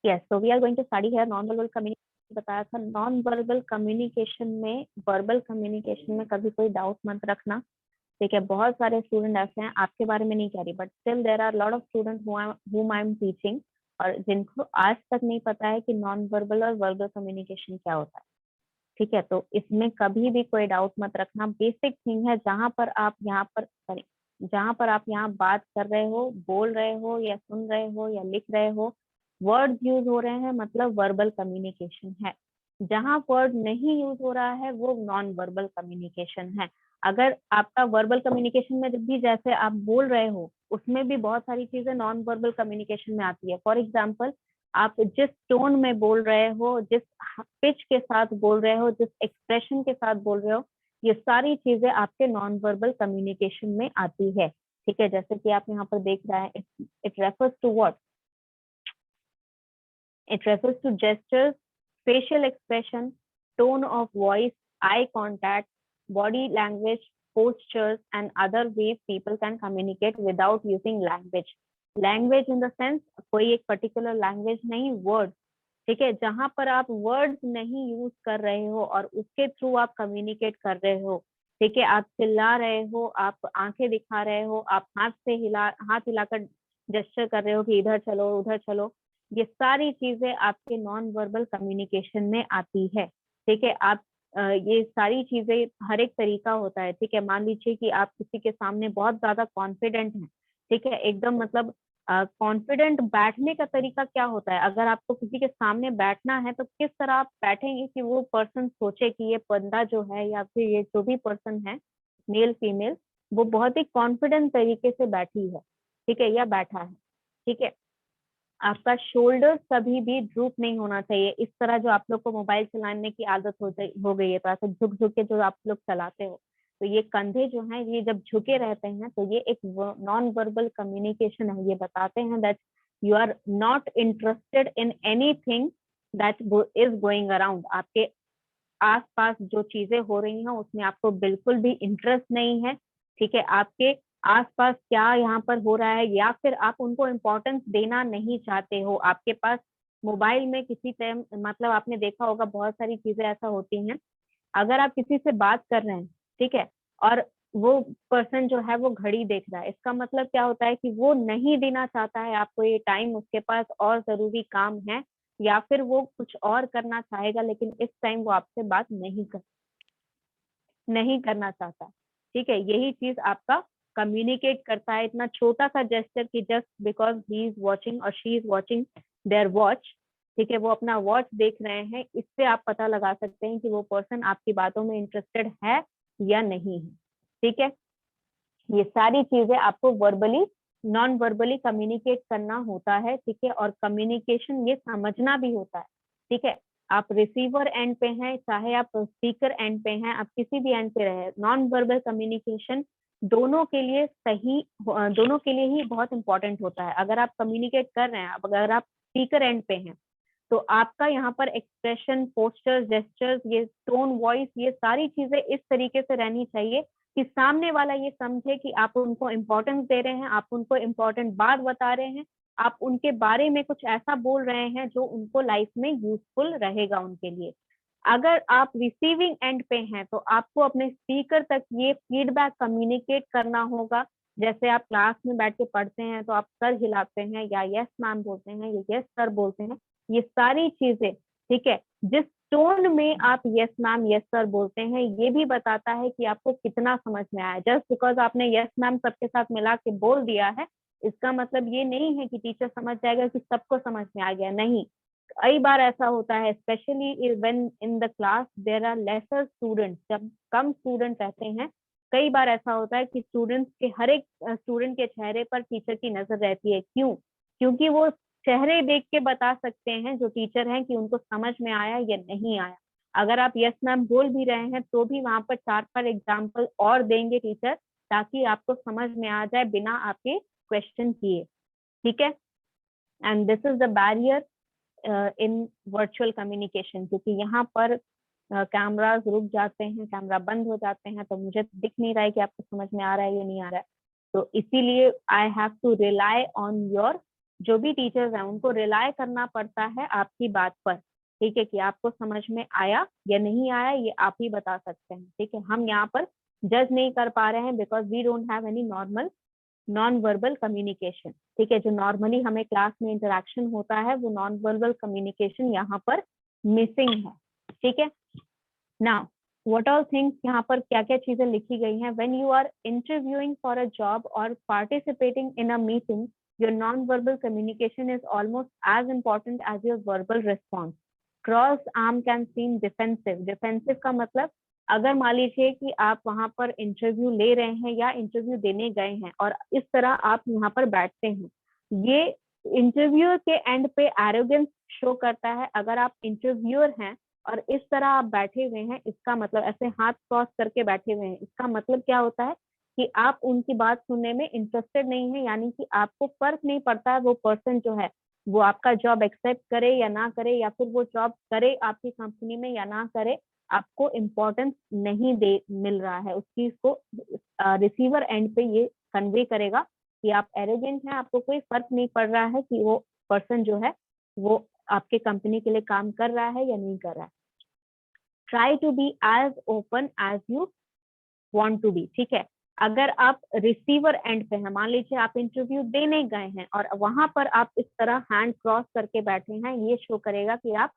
Yes, so we are going to study here non verbal communication. बताया था non verbal communication में, verbal communication में कभी कोई डाउट मत रखना, ठीक है। बहुत सारे स्टूडेंट ऐसे हैं, आपके बारे में नहीं कह रही, but still there are lot of student whom I am teaching, और जिनको आज तक नहीं पता है कि नॉन वर्बल और वर्बल कम्युनिकेशन क्या होता है, ठीक है। तो इसमें कभी भी कोई डाउट मत रखना। बेसिक थिंग है, जहां पर आप यहाँ पर सॉरी, जहां पर आप यहाँ बात कर रहे हो, बोल रहे हो या सुन रहे हो या लिख रहे हो, वर्ड्स यूज हो रहे हैं, मतलब वर्बल कम्युनिकेशन है। जहां वर्ड नहीं यूज हो रहा है वो नॉन वर्बल कम्युनिकेशन है। अगर आपका वर्बल कम्युनिकेशन में भी जैसे आप बोल रहे हो, उसमें भी बहुत सारी चीजें नॉन वर्बल कम्युनिकेशन में आती है। फॉर एग्जाम्पल, आप जिस टोन में बोल रहे हो, जिस पिच के साथ बोल रहे हो, जिस एक्सप्रेशन के साथ बोल रहे हो, ये सारी चीजें आपके नॉन वर्बल कम्युनिकेशन में आती है, ठीक है। जैसे कि आप यहाँ पर देख रहे हैं, it refers to what, it refers to gestures, facial expression, tone of voice, eye contact, body language, postures, and other ways people can communicate without using language. Language in the sense कोई एक particular language नहीं, words, ठीक है। जहां पर आप words नहीं use कर रहे हो और उसके थ्रू आप कम्युनिकेट कर रहे हो, ठीक है। आप चिल्ला रहे हो, आप आंखें दिखा रहे हो, आप हाथ हिलाकर जेस्चर कर रहे हो कि इधर चलो उधर चलो, ये सारी चीजें आपके नॉन वर्बल कम्युनिकेशन में आती है, ठीक है। आप ये सारी चीजें, हर एक तरीका होता है, ठीक है। मान लीजिए कि आप किसी के सामने बहुत ज्यादा कॉन्फिडेंट हैं, ठीक है, एकदम मतलब कॉन्फिडेंट बैठने का तरीका क्या होता है, अगर आपको किसी के सामने बैठना है तो किस तरह आप बैठेंगे कि वो पर्सन सोचे कि ये बंदा जो है या फिर ये जो भी पर्सन है, मेल फीमेल, वो बहुत ही कॉन्फिडेंट तरीके से बैठी है, ठीक है, या बैठा है, ठीक है। आपका शोल्डर कभी भी ड्रूप नहीं होना चाहिए। इस तरह जो आप लोग को मोबाइल चलाने की आदत हो गई है, तो ऐसे झुक झुक के जो आप लोग चलाते हो, तो ये कंधे जो हैं ये जब झुके रहते हैं तो ये एक नॉन वर्बल कम्युनिकेशन है। ये बताते हैं that you are not interested in anything that is going around. आपके आसपास जो चीजें हो रही हैं उसमें आपको बिल्कुल भी इंटरेस्ट नहीं है, ठीक है। आपके आसपास क्या यहाँ पर हो रहा है, या फिर आप उनको इम्पोर्टेंस देना नहीं चाहते हो। आपके पास मोबाइल में किसी टाइम, मतलब आपने देखा होगा बहुत सारी चीजें ऐसा होती हैं, अगर आप किसी से बात कर रहे हैं, ठीक है, और वो पर्सन जो है वो घड़ी देख रहा है, इसका मतलब क्या होता है कि वो नहीं देना चाहता है आपको ये टाइम, उसके पास और जरूरी काम है, या फिर वो कुछ और करना चाहेगा लेकिन इस टाइम वो आपसे बात नहीं करना चाहता, ठीक है। यही चीज आपका कम्युनिकेट करता है, इतना छोटा सा जेस्चर कि just because he is watching और she is watching their watch, ठीक है, वो अपना वॉच देख रहे हैं, इससे आप पता लगा सकते हैं कि वो पर्सन आपकी बातों में इंटरेस्टेड है या नहीं है, ठीक है। ये सारी चीजें आपको वर्बली, नॉन वर्बली कम्युनिकेट करना होता है, ठीक है। और कम्युनिकेशन ये समझना भी होता है, ठीक है। आप रिसीवर एंड पे हैं, चाहे आप स्पीकर एंड पे हैं, आप किसी भी एंड पे रहे, नॉन वर्बल कम्युनिकेशन दोनों के लिए दोनों के लिए ही बहुत इंपॉर्टेंट होता है। अगर आप कम्युनिकेट कर रहे हैं, अगर आप स्पीकर एंड पे हैं, तो आपका यहाँ पर एक्सप्रेशन, पोस्चर, जेस्चर्स, ये टोन, वॉइस, ये सारी चीजें इस तरीके से रहनी चाहिए कि सामने वाला ये समझे कि आप उनको इम्पोर्टेंस दे रहे हैं, आप उनको इम्पोर्टेंट बात बता रहे हैं, आप उनके बारे में कुछ ऐसा बोल रहे हैं जो उनको लाइफ में यूजफुल रहेगा उनके लिए। अगर आप रिसीविंग एंड पे हैं तो आपको अपने स्पीकर तक ये फीडबैक कम्युनिकेट करना होगा। जैसे आप क्लास में बैठ के पढ़ते हैं तो आप सर हिलाते हैं या यस मैम बोलते हैं या यस सर बोलते हैं, ये सारी चीजें, ठीक है, जिस टोन में आप यस मैम यस सर बोलते हैं ये भी बताता है कि आपको कितना समझ में आया। जस्ट बिकॉज आपने यस मैम सबके साथ मिला के बोल दिया है, इसका मतलब ये नहीं है कि टीचर समझ जाएगा कि सबको समझ में आ गया, नहीं। कई बार ऐसा होता है, specially when in the class there are lesser students, जब कम स्टूडेंट रहते हैं, कई बार ऐसा होता है कि स्टूडेंट्स के, हर एक स्टूडेंट के चेहरे पर टीचर की नजर रहती है। क्यों? क्योंकि वो चेहरे देख के बता सकते हैं जो टीचर हैं कि उनको समझ में आया या नहीं आया। अगर आप यस मैम बोल भी रहे हैं तो भी वहां पर 4-5 एग्जाम्पल और देंगे टीचर, ताकि आपको समझ में आ जाए बिना आपके क्वेश्चन किए, ठीक है। And this is the barrier in virtual communication, क्योंकि यहाँ पर कैमराज रुक जाते हैं, कैमरा बंद हो जाते हैं, तो मुझे दिख नहीं रहा है कि आपको समझ में आ रहा है या नहीं आ रहा है। तो इसीलिए I have to rely on your जो भी टीचर्स हैं उनको रिलाय करना पड़ता है आपकी बात पर, ठीक है, कि आपको समझ में आया या नहीं आया ये आप ही बता सकते हैं, ठीक है। हम यहाँ पर जज नहीं कर पा रहे हैं because we don't have any normal non verbal communication, ठीक है। जो नॉर्मली हमें क्लास में इंटरेक्शन होता है वो नॉन वर्बल कम्युनिकेशन यहाँ पर मिसिंग है, ठीक है। नाउ what all things, यहाँ पर क्या क्या चीजें लिखी गई हैं। when you are interviewing for a job or participating in a meeting, your non-verbal communication is almost as important as your verbal response. Cross arm can seem defensive. Defensive का मतलब अगर मान लीजिए कि आप वहां पर इंटरव्यू ले रहे हैं या इंटरव्यू देने गए हैं और इस तरह आप यहाँ पर बैठते हैं, ये इंटरव्यू के एंड पे एरोगेंस शो करता है। अगर आप इंटरव्यूअर हैं और इस तरह आप बैठे हुए हैं, इसका मतलब ऐसे हाथ क्रॉस करके बैठे हुए हैं, इसका मतलब क्या होता है कि आप उनकी बात सुनने में इंटरेस्टेड नहीं है, यानी कि आपको फर्क नहीं पड़ता है वो पर्सन जो है वो आपका जॉब एक्सेप्ट करे या ना करे, या फिर वो जॉब करे आपकी कंपनी में या ना करे, आपको इम्पोर्टेंस नहीं दे मिल रहा है उस चीज को। रिसीवर एंड पे ये कन्वे करेगा कि आप एरोगेंट हैं, आपको कोई फर्क नहीं पड़ रहा है कि वो पर्सन जो है वो आपके कंपनी के लिए काम कर रहा है या नहीं कर रहा है। Try to be as open as you want to be, ठीक है। अगर आप रिसीवर एंड पे हैं, मान लीजिए आप इंटरव्यू देने गए हैं और वहां पर आप इस तरह हैंड क्रॉस करके बैठे हैं, ये शो करेगा कि आप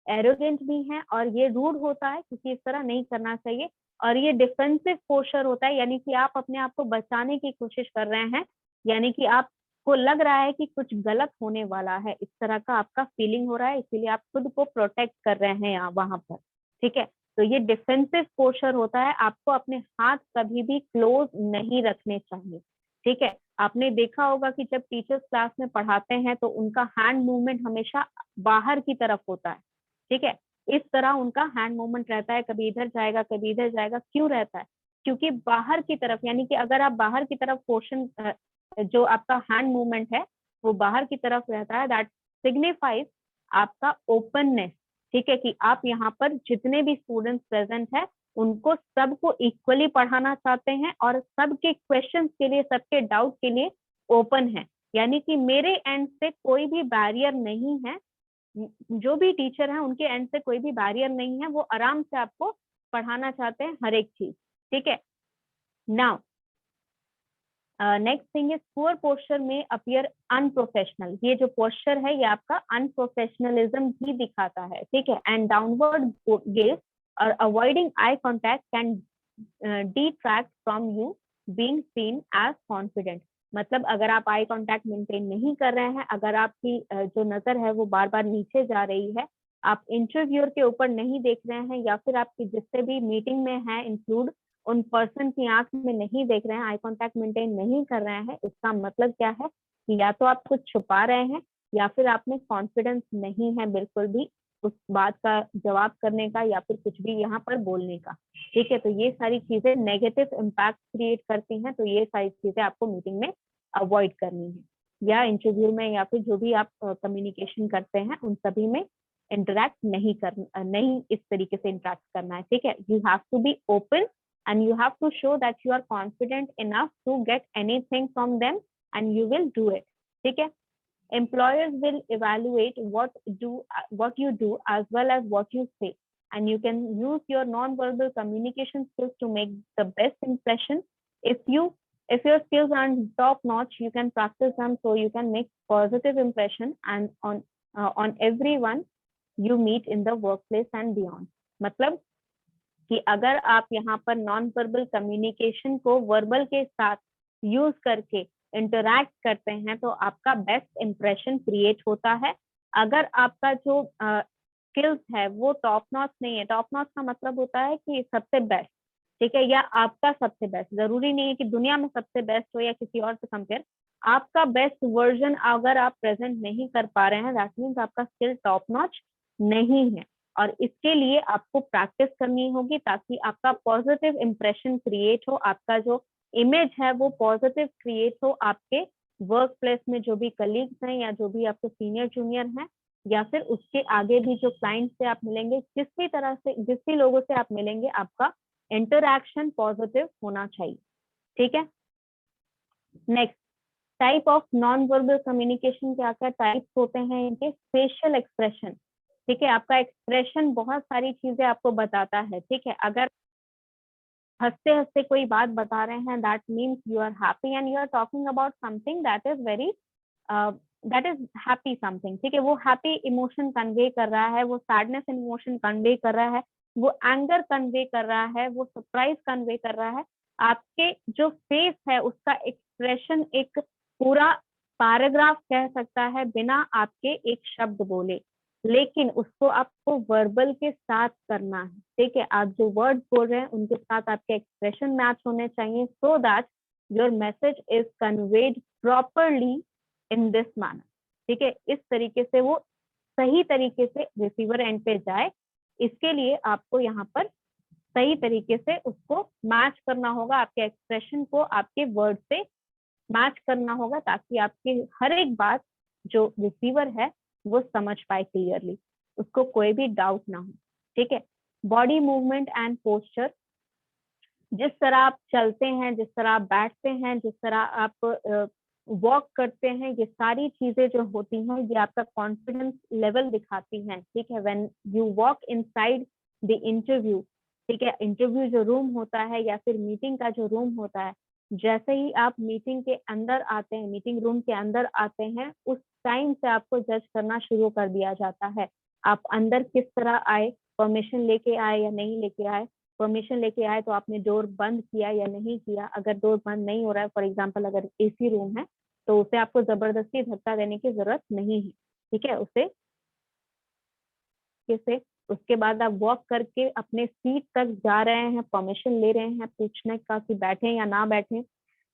एरोगेंट भी हैं और ये रूड होता है क्योंकि इस तरह नहीं करना चाहिए। और ये डिफेंसिव पोस्चर होता है, यानी कि आप अपने आप को बचाने की कोशिश कर रहे हैं, यानी कि आपको लग रहा है कि कुछ गलत होने वाला है, इस तरह का आपका फीलिंग हो रहा है, इसीलिए आप खुद को प्रोटेक्ट कर रहे हैं यहाँ वहां पर, ठीक है। तो ये डिफेंसिव पोस्चर होता है, आपको अपने हाथ कभी भी क्लोज नहीं रखने चाहिए, ठीक है। आपने देखा होगा कि जब टीचर्स क्लास में पढ़ाते हैं तो उनका हैंड मूवमेंट हमेशा बाहर की तरफ होता है, ठीक है। इस तरह उनका हैंड मूवमेंट रहता है, कभी इधर जाएगा कभी इधर जाएगा, क्यों रहता है? क्योंकि बाहर की तरफ, यानी कि अगर आप बाहर की तरफ क्वेश्चन जो आपका हैंड मूवमेंट है वो बाहर की तरफ रहता है, दैट सिग्निफाइज आपका ओपननेस, ठीक है, कि आप यहाँ पर जितने भी स्टूडेंट्स प्रेजेंट है उनको सबको इक्वली पढ़ाना चाहते हैं और सबके क्वेश्चंस के लिए, सबके डाउट के लिए ओपन है, यानी कि मेरे एंड से कोई भी बैरियर नहीं है, जो भी टीचर है उनके एंड से कोई भी बैरियर नहीं है, वो आराम से आपको पढ़ाना चाहते हैं हर एक चीज, ठीक है। Now next thing is poor posture में अपीयर अनप्रोफेशनल। ये जो पोस्चर है ये आपका अनप्रोफेशनलिज्म भी दिखाता है, ठीक है। एंड डाउनवर्ड गेज और avoiding eye contact can distract from you being seen as confident. मतलब अगर आप आई कांटेक्ट मेंटेन नहीं कर रहे हैं, अगर आपकी जो नजर है वो बार बार नीचे जा रही है, आप इंटरव्यूअर के ऊपर नहीं देख रहे हैं, या फिर आपकी जिससे भी मीटिंग में है इंक्लूड उन पर्सन की आंख में नहीं देख रहे हैं, आई कांटेक्ट मेंटेन नहीं कर रहे हैं, इसका मतलब क्या है कि या तो आप कुछ छुपा रहे हैं या फिर आप में कॉन्फिडेंस नहीं है बिल्कुल भी उस बात का जवाब करने का या फिर कुछ भी यहाँ पर बोलने का, ठीक है। तो ये सारी चीजें नेगेटिव इम्पैक्ट क्रिएट करती हैं, तो ये सारी चीजें आपको मीटिंग में अवॉइड करनी है, या इंटरव्यू में या फिर जो भी आप कम्युनिकेशन करते हैं उन सभी में इंटरेक्ट नहीं इस तरीके से इंटरेक्ट करना है, ठीक है। You have to be open and you have to show that you are confident enough to get anything from them and you will do it, ठीक है। employers will evaluate what you do as well as what you say, and you can use your non-verbal communication skills to make the best impression. If your skills are top notch, you can practice them so you can make positive impression and on everyone you meet in the workplace and beyond. मतलब कि अगर आप यहाँ पर non verbal communication को verbal के साथ use करके इंटरैक्ट करते हैं तो आपका बेस्ट इंप्रेशन क्रिएट होता है। अगर आपका जो स्किल्स है वो टॉप नॉच नहीं है, टॉप नॉच का मतलब होता है कि सबसे बेस्ट, ठीक है, या आपका सबसे बेस्ट, जरूरी नहीं है कि दुनिया में सबसे बेस्ट हो या किसी और से कंपेयर, आपका बेस्ट वर्जन अगर आप प्रेजेंट नहीं कर पा रहे हैं, दैट मीन्स आपका स्किल टॉप नॉच नहीं है। और इसके लिए आपको प्रैक्टिस करनी होगी ताकि आपका पॉजिटिव इंप्रेशन क्रिएट हो, आपका जो इमेज है वो पॉजिटिव क्रिएट हो आपके वर्क प्लेस में, जो भी कलीग्स हैं या जो भी आपके सीनियर जूनियर हैं या फिर उसके आगे भी जो क्लाइंट से आप मिलेंगे, जिस भी लोगों से आप मिलेंगे, आपका इंटरैक्शन पॉजिटिव होना चाहिए, ठीक है। Next, type of non verbal communication क्या क्या टाइप्स होते हैं इनके? फेशियल एक्सप्रेशन, ठीक है, आपका एक्सप्रेशन बहुत सारी चीजें आपको बताता है, ठीक है। अगर हंसते हंसते कोई बात बता रहे हैं, that means you are happy and you are talking about something that is very that is happy something, ठीक है, वो हैप्पी इमोशन कन्वे कर रहा है, वो सैडनेस इमोशन कन्वे कर रहा है, वो एंगर कन्वे कर रहा है, वो सरप्राइज कन्वे कर रहा है। आपके जो फेस है उसका एक्सप्रेशन एक पूरा पैराग्राफ कह सकता है बिना आपके एक शब्द बोले, लेकिन उसको आपको वर्बल के साथ करना है, ठीक है। आप जो वर्ड बोल रहे हैं उनके साथ आपके एक्सप्रेशन मैच होने चाहिए, so that your message is conveyed properly in this manner, ठीक है। इस तरीके से वो सही तरीके से रिसीवर एंड पे जाए, इसके लिए आपको यहाँ पर सही तरीके से उसको मैच करना होगा, आपके एक्सप्रेशन को आपके वर्ड से मैच करना होगा, ताकि आपकी हर एक बात जो रिसीवर है वो समझ पाए क्लियरली, उसको कोई भी डाउट ना हो, ठीक है। बॉडी मूवमेंट एंड पोस्चर, जिस तरह आप चलते हैं, जिस तरह आप बैठते हैं, जिस तरह आप वॉक करते हैं, ये सारी चीजें जो होती हैं ये आपका कॉन्फिडेंस लेवल दिखाती हैं, ठीक है। When you walk inside the interview, ठीक है, इंटरव्यू जो रूम होता है या फिर मीटिंग का जो रूम होता है, जैसे ही आप मीटिंग के अंदर आते हैं, मीटिंग रूम के अंदर आते हैं, उस टाइम से आपको जज करना शुरू कर दिया जाता है। आप अंदर किस तरह आए, परमिशन लेके आए या नहीं लेके आए, परमिशन लेके आए तो आपने डोर बंद किया या नहीं किया, अगर डोर बंद नहीं हो रहा है, फॉर एग्जांपल अगर एसी रूम है तो उसे आपको जबरदस्ती धक्का देने की जरूरत नहीं है, ठीक है। उसे कैसे, उसके बाद आप वॉक करके अपने सीट तक जा रहे हैं, परमिशन ले रहे हैं पूछने का कि बैठे या ना बैठे,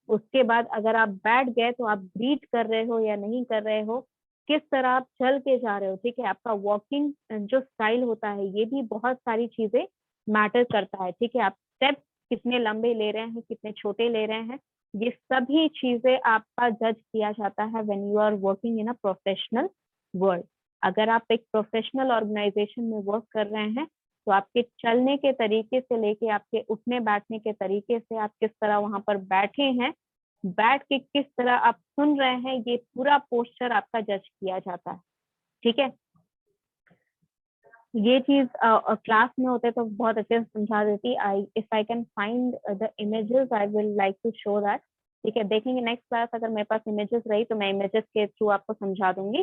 उसके बाद अगर आप बैठ गए तो आप ग्रीट कर रहे हो या नहीं कर रहे हो, किस तरह आप चल के जा रहे हो, ठीक है। आपका वॉकिंग जो स्टाइल होता है ये भी बहुत सारी चीजें मैटर करता है, ठीक है। आप स्टेप्स कितने लंबे ले रहे हैं, कितने छोटे ले रहे हैं, ये सभी चीजें आपका जज किया जाता है when you are working in a professional world. अगर आप एक प्रोफेशनल ऑर्गेनाइजेशन में वर्क कर रहे हैं तो आपके चलने के तरीके से लेके आपके उठने बैठने के तरीके से, आप किस तरह वहां पर बैठे हैं, बैठ के किस तरह आप सुन रहे हैं, ये पूरा पोस्चर आपका जज किया जाता है, ठीक है। ये चीज क्लास में होते तो बहुत अच्छे से समझा देती। I if I can find the images I will like to show that, ठीक है। देखेंगे नेक्स्ट क्लास, अगर मेरे पास इमेजेस रही तो मैं इमेजेस के थ्रू आपको समझा दूंगी,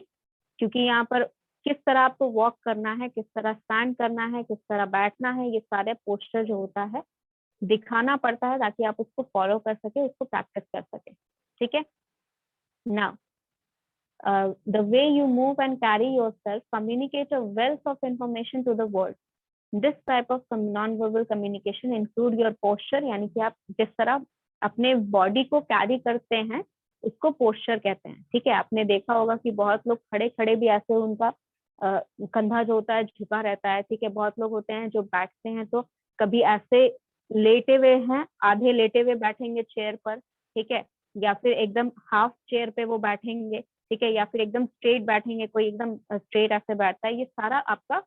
क्योंकि यहाँ पर किस तरह आपको वॉक करना है, किस तरह स्टैंड करना है, किस तरह बैठना है, ये सारे पोस्चर जो होता है दिखाना पड़ता है ताकि आप उसको फॉलो कर सके, उसको प्रैक्टिस कर सके, ठीक है। Now the way you move and carry yourself communicate a wealth of information to the world. This type of non-verbal communication include your posture, यानी कि आप जिस तरह अपने बॉडी को कैरी करते हैं उसको पोस्चर कहते हैं, ठीक है। आपने देखा होगा कि बहुत लोग खड़े खड़े भी ऐसे उनका कंधा जो होता है झुका रहता है, ठीक है। बहुत लोग होते हैं जो बैठते हैं तो कभी ऐसे लेटे हुए हैं, आधे लेटे हुए बैठेंगे चेयर पर, ठीक है, या फिर एकदम हाफ चेयर पे वो बैठेंगे, ठीक है, या फिर एकदम स्ट्रेट बैठेंगे, कोई एकदम स्ट्रेट ऐसे बैठता है। ये सारा आपका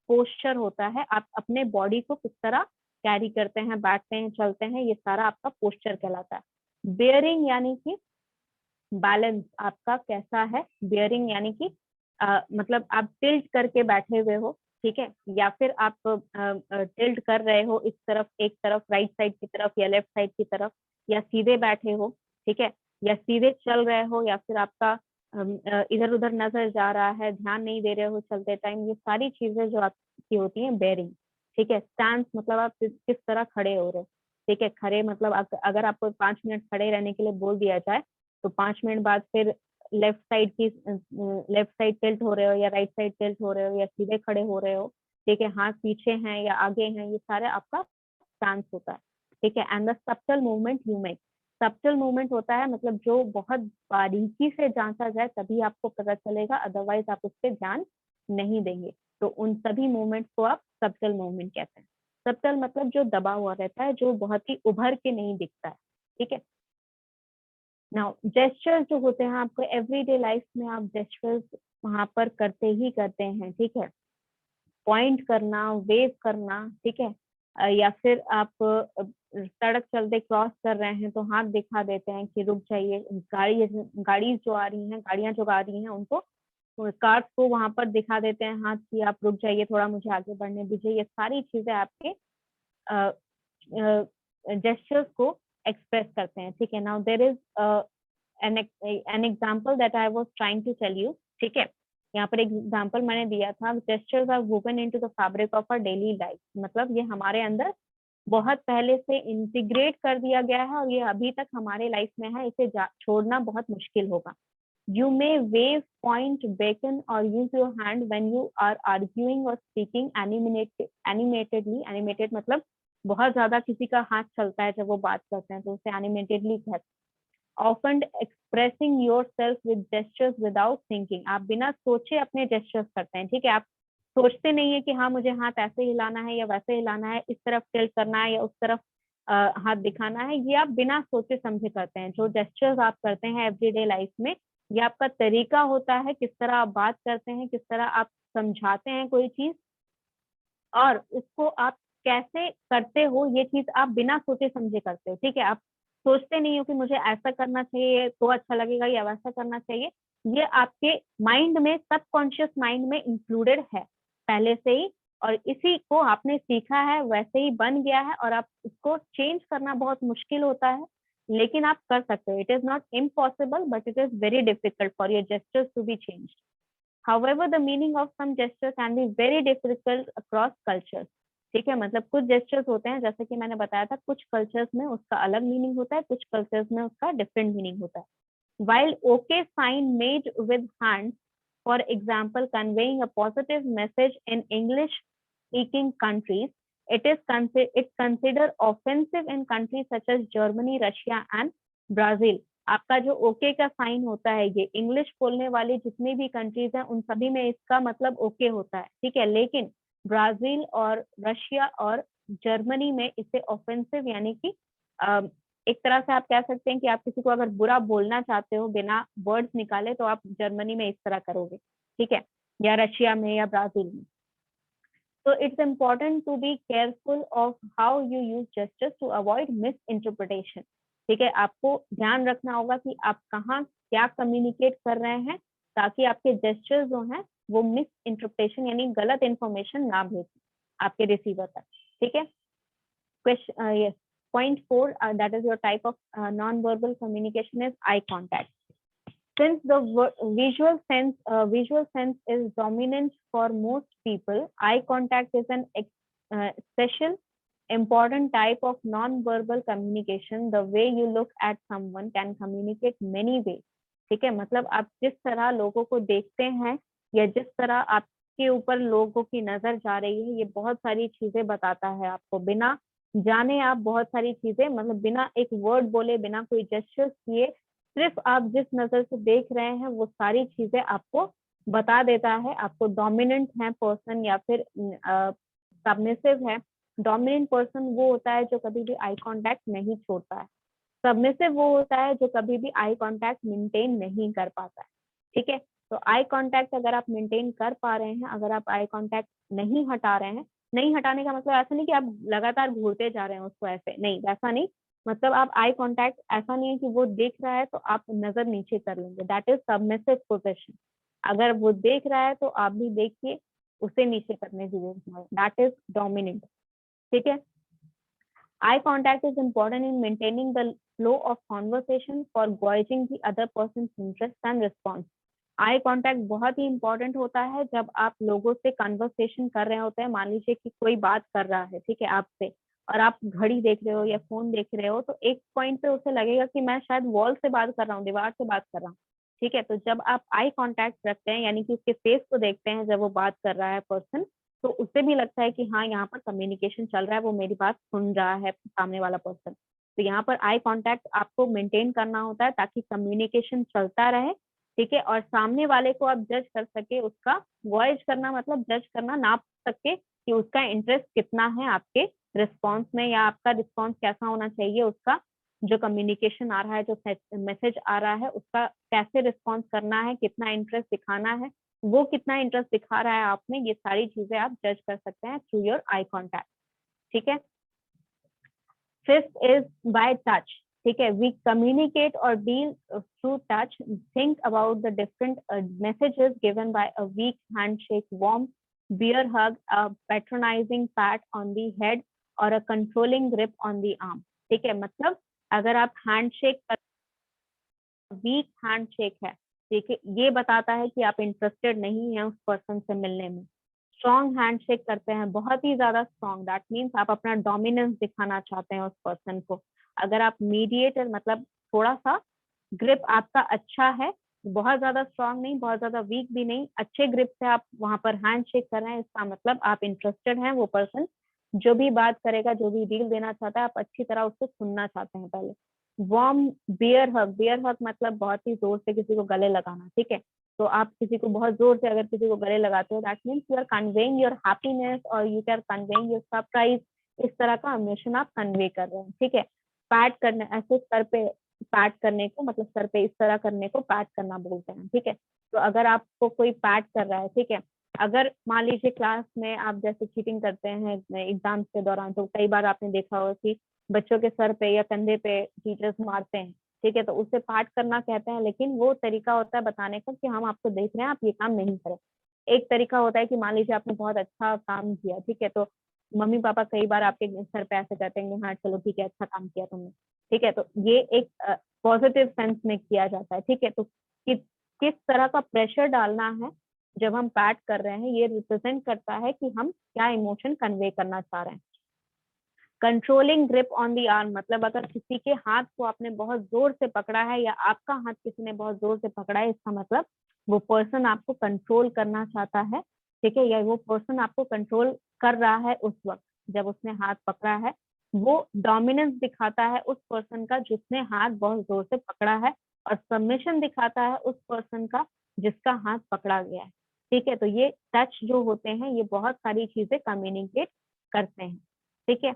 पोस्चर होता है, आप अपने बॉडी को किस तरह कैरी करते हैं, बैठते हैं, चलते हैं, ये सारा आपका पोस्चर कहलाता है। बेयरिंग यानी कि बैलेंस आपका कैसा है, बेयरिंग यानी कि मतलब आप टिल्ट करके बैठे हुए हो, ठीक है, या फिर आप टिल्ट कर रहे हो इस तरफ, एक तरफ राइट साइड की तरफ या लेफ्ट साइड की तरफ, या सीधे बैठे हो, ठीक है, या सीधे चल रहे हो, या फिर आपका इधर उधर नजर जा रहा है, ध्यान नहीं दे रहे हो चलते टाइम, ये सारी चीजें जो आपकी होती हैं बेयरिंग, ठीक है। स्टैंड मतलब आप किस तरह खड़े हो रहे हो, ठीक है। खड़े मतलब अगर आपको 5 मिनट खड़े रहने के लिए बोल दिया जाए तो 5 मिनट बाद फिर लेफ्ट साइड टिल्ट हो रहे हो या राइट साइड टिल्ट हो रहे हो या सीधे खड़े हो रहे हो, ठीक है, हाथ पीछे हैं या आगे हैं, ये सारे आपका स्टांस होता है, ठीक है। And the subtle movement you make, subtle movement होता है मतलब जो बहुत बारीकी से जांचा जाए तभी आपको पता चलेगा, अदरवाइज आप उस पर ध्यान नहीं देंगे, तो उन सभी मूवमेंट्स को आप सब्टल मूवमेंट कहते हैं। सब्टल मतलब जो दबा हुआ रहता है, जो बहुत ही उभर के नहीं दिखता है, ठीक है। नाउ जेस्चर्स जो होते हैं आपको एवरीडे लाइफ में, आप जेस्चर्स वहां पर करते ही करते हैं, ठीक है। पॉइंट करना, वेव करना, ठीक है, या फिर आप सड़क चलते क्रॉस कर रहे हैं तो हाथ दिखा देते हैं कि रुक जाइए, गाड़ी जो आ रही हैं, गाड़ियां जो आ रही हैं उनको, कार्स को वहां पर दिखा देते हैं हाथ की आप रुक जाइए, थोड़ा मुझे आगे बढ़ने दीजिए। ये सारी चीजें आपके जेस्चर्स को एक्सप्रेस करते हैं, ठीक है। Now there is an example that I was trying to tell you, ठीक है। यहाँ पर एक एग्जांपल मैंने दिया था, gestures are woven into the fabric of our daily life, मतलब ये हमारे अंदर बहुत पहले से इंटीग्रेट कर दिया गया है और ये अभी तक हमारे लाइफ में है, इसे छोड़ना बहुत मुश्किल होगा। You may wave, point, beckon, or use your hand when you are arguing or speaking animatedly. Animated मतलब बहुत ज्यादा किसी का हाथ चलता है जब वो बात करते हैं तो उसे animatedly कहते हैं। Often expressing yourself with gestures without thinking. आप बिना सोचे अपने gestures करते हैं, ठीक है। आप सोचते नहीं है कि हाँ मुझे हाथ ऐसे हिलाना है या वैसे हिलाना है, इस तरफ टिल्ट करना है या उस तरफ हाथ दिखाना है, ये आप बिना सोचे समझे करते हैं। जो जेस्चर्स आप करते हैं एवरीडे लाइफ में, ये आपका तरीका होता है, किस तरह आप बात करते हैं, किस तरह आप समझाते हैं कोई चीज, और उसको आप कैसे करते हो, ये चीज आप बिना सोचे समझे करते हो, ठीक है। आप सोचते नहीं हो कि मुझे ऐसा करना चाहिए तो अच्छा लगेगा या वैसा करना चाहिए, ये आपके माइंड में, सबकॉन्शियस माइंड में इंक्लूडेड है पहले से ही, और इसी को आपने सीखा है, वैसे ही बन गया है, और आप इसको चेंज करना बहुत मुश्किल होता है, लेकिन आप कर सकते हो। It is not impossible but it is very difficult for your gestures to be changed. However, the meaning of some gesture can be very difficult across cultures. ठीक है, मतलब कुछ जेस्चर्स होते हैं, जैसे कि मैंने बताया था, कुछ कल्चर्स में उसका अलग मीनिंग होता है, कुछ कल्चर्स में उसका डिफरेंट मीनिंग होता है। While OK sign made with hands, for example, conveying a positive message in English-speaking countries, it's considered offensive in countries such as Germany, Russia, and Brazil. आपका जो ओके का साइन होता है, ये इंग्लिश बोलने वाली जितनी भी कंट्रीज हैं उन सभी में इसका मतलब ओके होता है, ठीक है। लेकिन ब्राजील और रशिया और जर्मनी में इसे ऑफेंसिव, यानी कि एक तरह से आप कह सकते हैं कि आप किसी को अगर बुरा बोलना चाहते हो बिना वर्ड्स निकाले तो आप जर्मनी में इस तरह करोगे, ठीक है, या रशिया में या ब्राजील में। So it's important to be careful of how you use gestures to avoid misinterpretation. ठीक है, आपको ध्यान रखना होगा कि आप कहाँ क्या कम्युनिकेट कर रहे हैं, ताकि आपके जेस्चर्स जो हैं वो मिस इंटरप्रिटेशन यानी गलत इंफॉर्मेशन ना भेजें आपके रिसीवर तक, ठीक है। Question yes, point 4, that is your type of non verbal communication is eye contact. Since the visual sense is dominant for most people, eye contact is an special important type of non-verbal communication. The way you look at someone can communicate many ways. ठीक है, मतलब आप जिस तरह लोगों को देखते हैं या जिस तरह आपके ऊपर लोगों की नजर जा रही है, ये बहुत सारी चीजें बताता है आपको। बिना जाने आप बहुत सारी चीजें, मतलब बिना एक वर्ड बोले, बिना कोई जेस्चर्स किए, सिर्फ आप जिस नजर से देख रहे हैं वो सारी चीजें आपको बता देता है। आपको डोमिनेंट है पर्सन या फिर सबमिसिव है। डोमिनेंट पर्सन वो होता है जो कभी भी आई कांटेक्ट नहीं छोड़ता है। सबमिसिव वो होता है जो कभी भी आई कांटेक्ट मेंटेन नहीं कर पाता है, ठीक है। तो आई कांटेक्ट अगर आप मेंटेन कर पा रहे हैं, अगर आप आई कांटेक्ट नहीं हटा रहे हैं, नहीं हटाने का मतलब ऐसा नहीं कि आप लगातार घूरते जा रहे हैं उसको, ऐसे नहीं, वैसा नहीं, मतलब आप आई कांटेक्ट ऐसा नहीं है कि वो देख रहा है तो आप नजर नीचे कर लेंगे, दैट इज सबमिसिव पोजीशन। अगर वो देख रहा है तो आप भी देखिए, उसे नीचे करने की जरूरत है, दैट इज डोमिनेंट, ठीक है। Eye contact is important in maintaining the flow of conversation for gauging the other person's interest and response. Eye contact बहुत ही इंपॉर्टेंट होता है जब आप लोगों से कन्वर्सेशन कर रहे होते हैं। मान लीजिए कि कोई बात कर रहा है, ठीक है, आपसे, और आप घड़ी देख रहे हो या फोन देख रहे हो, तो एक पॉइंट पे उसे लगेगा कि मैं शायद वॉल से बात कर रहा हूँ, दीवार से बात कर रहा हूँ, ठीक है। तो जब आप आई कांटेक्ट रखते हैं, यानी कि उसके फेस को देखते हैं जब वो बात कर रहा है पर्सन, तो उससे भी लगता है कि हाँ यहाँ पर कम्युनिकेशन चल रहा है, वो मेरी बात सुन रहा है सामने वाला पर्सन। तो यहाँ पर आई कांटेक्ट आपको मेंटेन करना होता है ताकि कम्युनिकेशन चलता रहे, ठीक है, और सामने वाले को आप जज कर सके, उसका वॉइस करना मतलब जज करना, नाप सके कि उसका इंटरेस्ट कितना है आपके रिस्पॉन्स में, या आपका रिस्पॉन्स कैसा होना चाहिए, उसका जो कम्युनिकेशन आ रहा है, जो मैसेज आ रहा है, उसका कैसे रिस्पॉन्स करना है, कितना इंटरेस्ट दिखाना है, वो कितना इंटरेस्ट दिखा रहा है आप में, ये सारी चीजें आप जज कर सकते हैं थ्रू योर आई कॉन्टैक्ट। ठीक है। फिफ्थ इज बाय टच, ठीक है, वी कम्युनिकेट और deal through touch, think about the different messages given by a weak handshake, warm beer hug, a patronizing pat on the head और a controlling grip on the arm, ठीक है। मतलब अगर आप handshake कर, week handshake है, ठीक है, ये बताता है कि आप इंटरेस्टेड नहीं है उस पर्सन से मिलने में। स्ट्रॉन्ग हैंडशेक करते हैं, बहुत ही ज्यादा स्ट्रॉन्ग, दैट मीन्स आप अपना डोमिनेंस दिखाना चाहते हैं उस पर्सन को। अगर आप मीडिएटर, मतलब थोड़ा सा ग्रिप आपका अच्छा है, बहुत ज्यादा स्ट्रॉन्ग नहीं, बहुत ज्यादा वीक भी नहीं, अच्छे ग्रिप से आप वहां पर हैंड शेक कर रहे हैं, इसका मतलब आप इंटरेस्टेड हैं। वो पर्सन जो भी बात करेगा, जो भी डील देना चाहता है, आप अच्छी तरह उसको सुनना चाहते हैं पहले। वार्म बियर हग, बियर हग मतलब बहुत ही जोर से किसी को गले लगाना, ठीक है। तो आप किसी को बहुत जोर से अगर किसी को गले लगाते हो, that means you are conveying your happiness और you are conveying your surprise, इस तरह का इमोशन आप कन्वे कर रहे हैं, ठीक है। पैट करने, ऐसे सर पे पैट करने को, मतलब सर पे इस तरह करने को पैट करना बोलते हैं, ठीक है। तो अगर आपको कोई पैट कर रहा है, ठीक है, अगर मान लीजिए क्लास में आप जैसे चीटिंग करते हैं एग्जाम्स के दौरान, तो कई बार आपने देखा होगा कि बच्चों के सर पे या कंधे पे टीचर्स मारते हैं, ठीक है, तो उसे पाठ करना कहते हैं, लेकिन वो तरीका होता है बताने का कि हम आपको देख रहे हैं, आप ये काम नहीं करें। एक तरीका होता है कि मान लीजिए आपने बहुत अच्छा काम किया, ठीक है, तो मम्मी पापा कई बार आपके सर पे ऐसे कहते हैं, हाँ चलो ठीक है, अच्छा काम किया तुमने, ठीक है, तो ये एक पॉजिटिव सेंस में किया जाता है, ठीक है। तो किस तरह का प्रेशर डालना है जब हम पैट कर रहे हैं, ये रिप्रेजेंट करता है कि हम क्या इमोशन कन्वे करना चाह रहे हैं। Controlling grip on the arm, मतलब अगर किसी के हाथ को आपने बहुत जोर से पकड़ा है या आपका हाथ किसी ने बहुत जोर से पकड़ा है, इसका मतलब वो पर्सन आपको कंट्रोल करना चाहता है, ठीक है, या वो पर्सन आपको कंट्रोल कर रहा है उस वक्त जब उसने हाथ पकड़ा है। वो डोमिनेंस दिखाता है उस पर्सन का जिसने हाथ बहुत जोर से पकड़ा है, और सबमिशन दिखाता है उस पर्सन का जिसका हाथ पकड़ा गया है, ठीक है। तो ये टच जो होते हैं, ये बहुत सारी चीजें कम्युनिकेट करते हैं, ठीक है।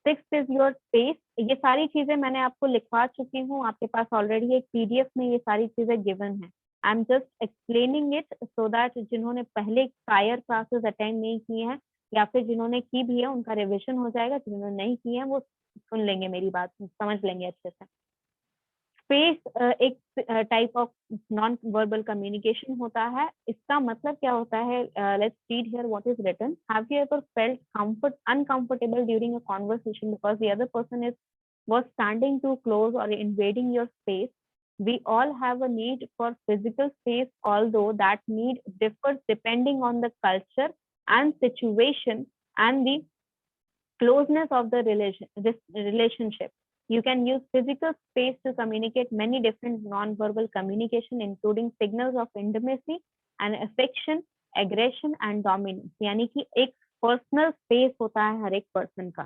सिक्स्थ इज योर स्पेस, ये सारी चीजें मैंने आपको लिखवा चुकी हूँ, आपके पास ऑलरेडी एक पीडीएफ में ये सारी चीजें गिवन है। आई am just explaining it so that जिन्होंने पहले प्रायर क्लासेस अटेंड नहीं किए हैं या फिर जिन्होंने की भी है उनका रिविजन हो जाएगा, जिन्होंने नहीं किए हैं वो सुन लेंगे मेरी बात, समझ लेंगे अच्छे से। स्पेस एक type of non verbal communication होता है। इसका मतलब क्या होता है, let's read here what is written. Have you ever felt comfort uncomfortable during a conversation because the other person is was standing too close or invading your space? We all have a need for physical space, although that need differs depending on the culture and situation and the closeness of the relationship. You can use physical space to communicate many different non-verbal communication, including signals of intimacy and affection, aggression and dominance. यानी कि एक personal space होता है हर एक person का,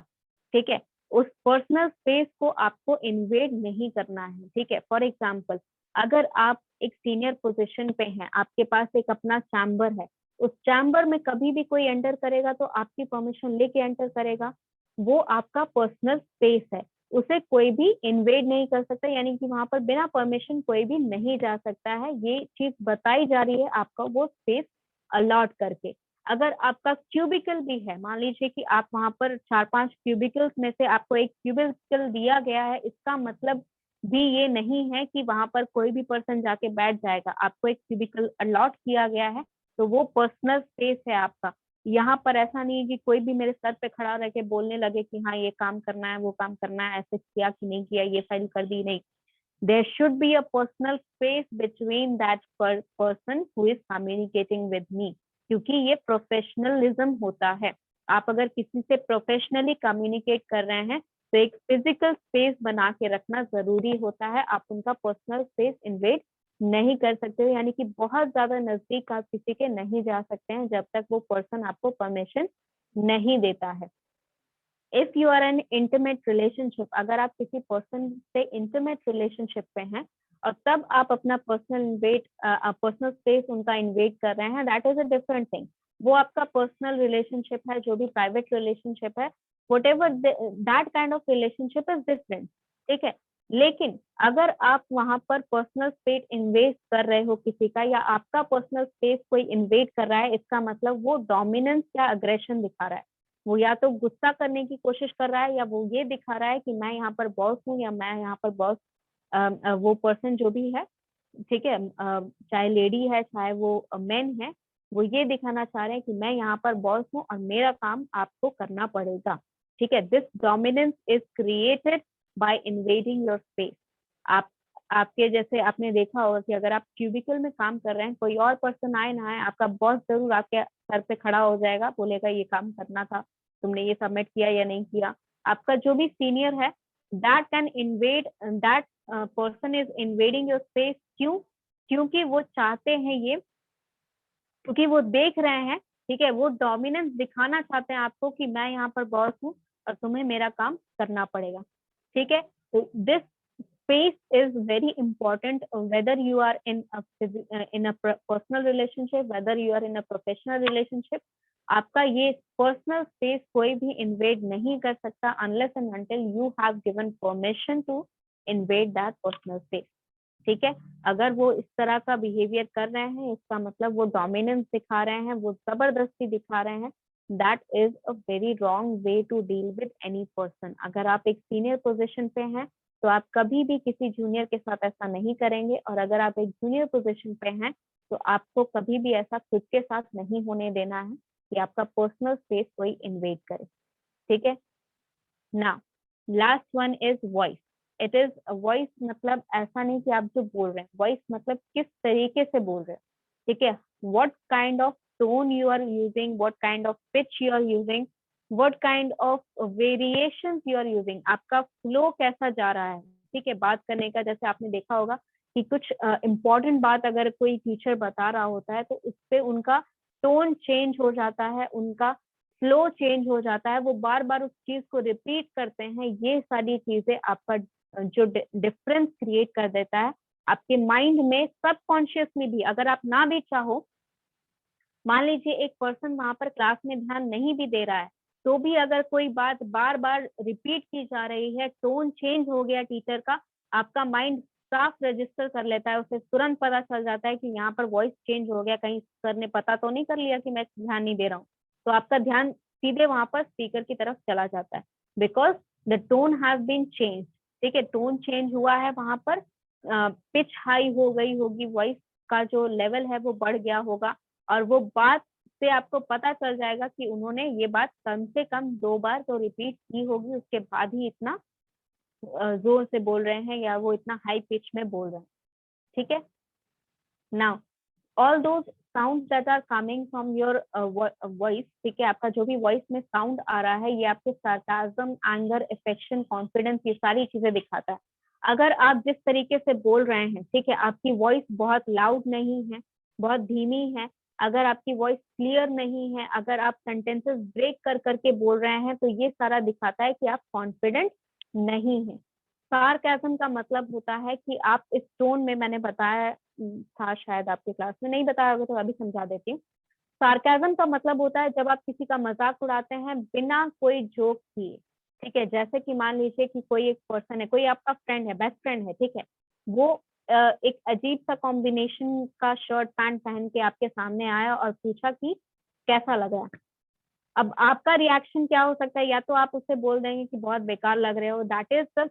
ठीक है। उस पर्सनल स्पेस को आपको इन्वेड नहीं करना है, ठीक है। फॉर एग्जाम्पल, अगर आप एक सीनियर पोजीशन पे हैं, आपके पास एक अपना चैम्बर है, उस चैम्बर में कभी भी कोई एंटर करेगा तो आपकी परमिशन लेके एंटर करेगा, वो आपका पर्सनल स्पेस है, उसे कोई भी इन्वेड नहीं कर सकता, यानी कि वहां पर बिना परमिशन कोई भी नहीं जा सकता है। ये चीज बताई जा रही है आपका वो स्पेस अलॉट करके। अगर आपका क्यूबिकल भी है, मान लीजिए कि आप वहां पर 4-5 क्यूबिकल्स में से आपको एक क्यूबिकल दिया गया है, इसका मतलब भी ये नहीं है कि वहां पर कोई भी पर्सन जाके बैठ जाएगा। आपको एक क्यूबिकल अलॉट किया गया है, तो वो पर्सनल स्पेस है आपका। यहाँ पर ऐसा नहीं है कि कोई भी मेरे सर पे खड़ा रह के बोलने लगे कि हाँ ये काम करना है, वो काम करना है, ऐसे किया कि नहीं किया, ये फाइल कर दी, नहीं। There should be a personal space between that person who is communicating with me, क्योंकि ये प्रोफेशनलिज्म होता है। आप अगर किसी से प्रोफेशनली कम्युनिकेट कर रहे हैं तो एक फिजिकल स्पेस बना के रखना जरूरी होता है। आप उनका पर्सनल स्पेस इन्वेड नहीं कर सकते, यानी कि बहुत ज्यादा नजदीक आप किसी के नहीं जा सकते हैं जब तक वो पर्सन आपको परमिशन नहीं देता है। If you are an intimate relationship, अगर आप किसी पर्सन से इंटीमेट रिलेशनशिप पे हैं और तब आप अपना पर्सनल स्पेस उनका इन्वेट कर रहे हैं, that is a different thing. वो आपका पर्सनल रिलेशनशिप है, जो भी प्राइवेट रिलेशनशिप है, what ever that kind of relationship is different, ठीक है। लेकिन अगर आप वहां पर पर्सनल स्पेस इन्वेस्ट कर रहे हो किसी का, या आपका पर्सनल स्पेस कोई इन्वेट कर रहा है, इसका मतलब वो डोमिनेंस या अग्रेशन दिखा रहा है। वो या तो गुस्सा करने की कोशिश कर रहा है, या वो ये दिखा रहा है कि मैं यहाँ पर बॉस हूँ, या मैं यहाँ पर बॉस, वो पर्सन जो भी है, ठीक है, चाहे लेडी है चाहे वो मैन है, वो ये दिखाना चाह रहे हैं कि मैं यहाँ पर बॉस हूँ और मेरा काम आपको करना पड़ेगा। ठीक है, this dominance is created by invading your space. आप आपके जैसे आपने देखा होगा कि अगर आप क्यूबिकल में काम कर रहे हैं, कोई और पर्सन आए ना आए, आपका बॉस जरूर आपके सर पे खड़ा हो जाएगा, बोलेगा ये काम करना था, तुमने ये सबमिट किया या नहीं किया। आपका जो भी सीनियर है, that can invade, that person is invading your space. क्यों? क्योंकि वो चाहते हैं ये, क्योंकि वो देख रहे हैं, ठीक है, वो डोमिनेंस दिखाना चाहते हैं आपको कि मैं यहाँ पर बॉस हूँ और तुम्हें मेरा काम करना पड़ेगा। ठीक है, तो this space is very important, whether you are in a personal relationship, whether you are in a professional relationship। आपका ये personal space कोई भी invade नहीं कर सकता unless and until you have given permission to invade that personal space। ठीक है, अगर वो इस तरह का बिहेवियर कर रहे हैं, इसका मतलब वो डोमिनेंस दिखा रहे हैं, वो जबरदस्ती दिखा रहे हैं, that is a very wrong way to deal with any person. अगर आप एक सीनियर पोजीशन पे हैं तो आप कभी भी किसी जूनियर के साथ ऐसा नहीं करेंगे, और अगर आप एक जूनियर पोजीशन पे हैं तो आपको कभी भी ऐसा खुद के साथ नहीं होने देना है कि आपका पर्सनल स्पेस कोई इन्वेड करे। ठीक है, ना last one is voice. It is voice मतलब ऐसा नहीं कि आप जो बोल रहे हैं, वॉइस मतलब किस तरीके से बोल रहे हैं। ठीक है, what kind of tone you are using, what kind of pitch you are using, what kind of variations you are using, आपका फ्लो कैसा जा रहा है। ठीक है, बात करने का, जैसे आपने देखा होगा कि कुछ इम्पोर्टेंट बात अगर कोई टीचर बता रहा होता है तो उससे उनका टोन चेंज हो जाता है, उनका फ्लो चेंज हो जाता है, वो बार बार उस चीज को रिपीट करते हैं। ये सारी चीजें आपका जो डिफरेंस क्रिएट कर देता है आपके माइंड में, सबकॉन्शियसली भी, अगर आप ना भी चाहो, मान लीजिए एक पर्सन वहां पर क्लास में ध्यान नहीं भी दे रहा है, तो भी अगर कोई बात बार बार रिपीट की जा रही है, टोन चेंज हो गया टीचर का, आपका माइंड साफ रजिस्टर कर लेता है, उसे तुरंत पता चल जाता है कि यहाँ पर वॉइस चेंज हो गया, कहीं सर ने पता तो नहीं कर लिया कि मैं ध्यान नहीं दे रहा हूँ। तो आपका ध्यान सीधे वहां पर स्पीकर की तरफ चला जाता है, because the tone have been change. ठीक है, टोन चेंज हुआ है, वहां पर पिच हाई हो गई होगी, वॉइस का जो लेवल है वो बढ़ गया होगा, और वो बात से आपको पता चल जाएगा कि उन्होंने ये बात कम से कम 2 बार तो रिपीट की होगी, उसके बाद ही इतना जोर से बोल रहे हैं या वो इतना हाई पिच में बोल रहे हैं। ठीक है, now all those sound that are coming from your voice, ठीक है, आपका जो भी वॉइस में साउंड आ रहा है, ये आपके सार्काज्म, एंगर, अफेक्शन, कॉन्फिडेंस, ये सारी चीजें दिखाता है। अगर आप जिस तरीके से बोल रहे हैं, ठीक है, आपकी वॉइस बहुत लाउड नहीं है, बहुत धीमी है, अगर आपकी वॉइस क्लियर नहीं है, अगर आप सेंटेंसेस ब्रेक कर करके बोल रहे हैं, तो ये सारा दिखाता है कि आप कॉन्फिडेंट नहीं है। सार्काज्म का मतलब होता है कि आप इस टोन में, मैंने बताया था शायद आपके क्लास में, नहीं बताया होगा तो अभी समझा देती हूँ। सार्काज्म का मतलब होता है जब आप किसी का मजाक उड़ाते हैं बिना कोई जोक किए। ठीक है, जैसे कि मान लीजिए कि कोई एक पर्सन है, कोई आपका फ्रेंड है, बेस्ट फ्रेंड है, ठीक है, वो एक अजीब सा कॉम्बिनेशन का शर्ट पैंट पहन के आपके सामने आया और पूछा कि कैसा लग रहा है। अब आपका रिएक्शन क्या हो सकता है, या तो आप उससे बोल देंगे कि बहुत बेकार लग रहे हो, that is the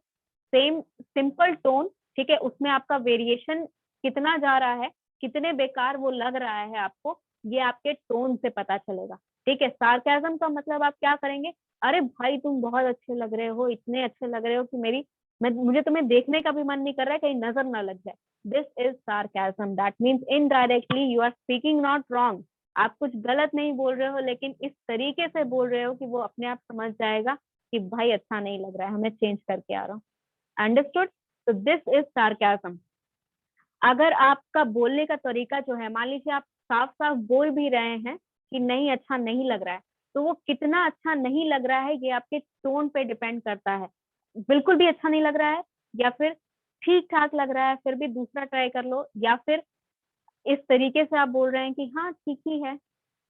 same simple tone. ठीक है, उसमें आपका वेरिएशन कितना जा रहा है, कितने बेकार वो लग रहा है आपको, ये आपके टोन से पता चलेगा। ठीक है, सार्केज्म का मतलब आप क्या करेंगे, अरे भाई तुम बहुत अच्छे लग रहे हो, इतने अच्छे लग रहे हो कि मुझे तुम्हें देखने का भी मन नहीं कर रहा है, कहीं नजर ना लग जाए। This is sarcasm, that means indirectly you are speaking not wrong. आप कुछ गलत नहीं बोल रहे हो, लेकिन इस तरीके से बोल रहे हो कि वो अपने आप समझ जाएगा कि भाई अच्छा नहीं लग रहा है, हमें चेंज करके आ रहा हूँ। अंडरस्टूड? तो दिस इज सार्केज्म। अगर आपका बोलने का तरीका जो है, मान लीजिए आप साफ साफ बोल भी रहे हैं कि नहीं अच्छा नहीं लग रहा है, तो वो कितना अच्छा नहीं लग रहा है ये आपके टोन पे डिपेंड करता है। बिल्कुल भी अच्छा नहीं लग रहा है, या फिर ठीक ठाक लग रहा है, फिर भी दूसरा ट्राई कर लो, या फिर इस तरीके से आप बोल रहे हैं कि हाँ ठीक ही है,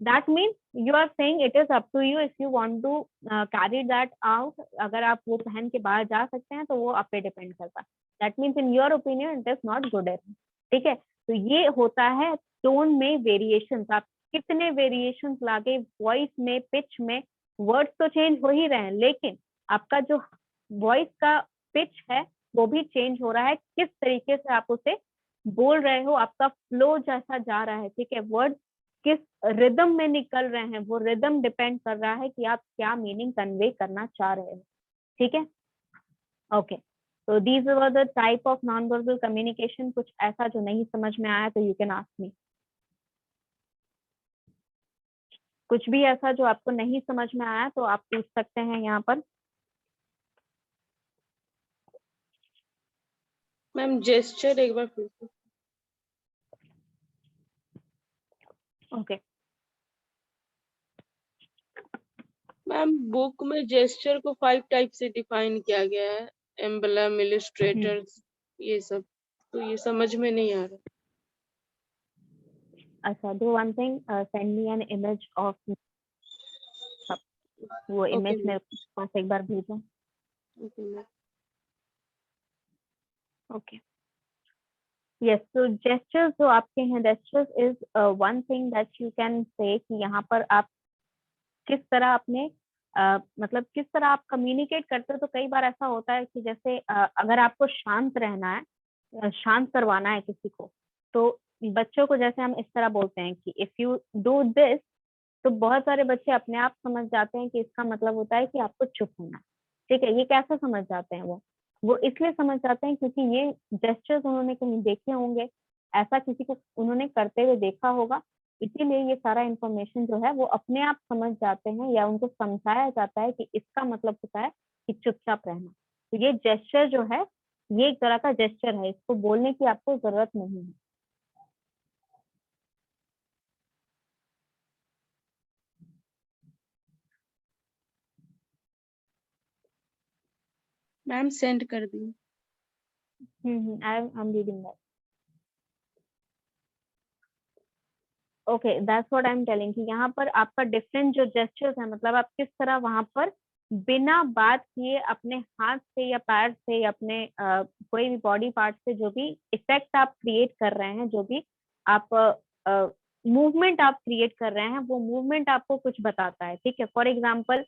that means you are saying it is up to you if you want to carry that out. अगर आप वो पहन के बाहर जा सकते हैं तो वो आप पे डिपेंड करता है। That means in your opinion it is not good enough. ठीक है, तो ये होता है टोन में वेरिएशंस। आप कितने वेरिएशंस लाके वॉइस में, पिच में वर्ड्स तो चेंज हो ही रहे हैं, लेकिन आपका जो वॉइस का पिच है वो भी चेंज हो रहा है, किस तरीके से आप उसे बोल रहे हो, आपका फ्लो जैसा जा रहा है, ठीक है, वर्ड किस रिदम में निकल रहे हैं, वो रिदम डिपेंड कर रहा है कि आप क्या मीनिंग कन्वे करना चाह रहे हो, ठीक है। ओके, तो these were the type of non verbal communication. कुछ ऐसा जो नहीं समझ में आया तो यू कैन आस्क मी, कुछ भी ऐसा जो आपको नहीं समझ में आया तो आप पूछ सकते हैं यहाँ पर। मैम जेस्चर एक बार फिर से। ओके, मैम बुक में जेस्चर को 5 टाइप से डिफाइन किया गया है, एम्बलम, इलस्ट्रेटर्स, ये सब, तो ये समझ में नहीं आ रहा। अच्छा, do one thing, send me an image of, वो ओके इमेज मैम, मेरे पास एक बार भेजो। Okay ma'am. ओके, यस, तो जेस्चर्स जो आपके हैं, gestures is one thing that you can say कि यहाँ पर आप किस तरह अपने मतलब किस तरह आप कम्युनिकेट करते हो। तो कई बार ऐसा होता है कि जैसे अगर आपको शांत रहना है, शांत करवाना है किसी को, तो बच्चों को जैसे हम इस तरह बोलते हैं कि इफ यू डू दिस, तो बहुत सारे बच्चे अपने आप समझ जाते हैं कि इसका मतलब होता है कि आपको चुप होना है, ठीक है। ये कैसे समझ जाते हैं वो इसलिए समझ जाते हैं क्योंकि ये जेस्चर्स उन्होंने कहीं देखे होंगे, ऐसा किसी को उन्होंने करते हुए देखा होगा, इसीलिए ये सारा इंफॉर्मेशन जो है वो अपने आप समझ जाते हैं, या उनको समझाया जाता है कि इसका मतलब होता है कि चुपचाप रहना। तो ये जेस्चर जो है, ये एक तरह का जेस्चर है, इसको बोलने की आपको जरूरत नहीं है। मैम सेंड कर दी। I am reading that. Okay, that's what I am telling कि यहाँ पर आपका डिफरेंट जो जेस्चर्स है, मतलब आप किस तरह वहां पर बिना बात किए अपने हाथ से या पैर से या अपने कोई भी बॉडी पार्ट से जो भी इफेक्ट आप क्रिएट कर रहे हैं, जो भी आप मूवमेंट आप क्रिएट कर रहे हैं, वो मूवमेंट आपको कुछ बताता है, ठीक है। For example,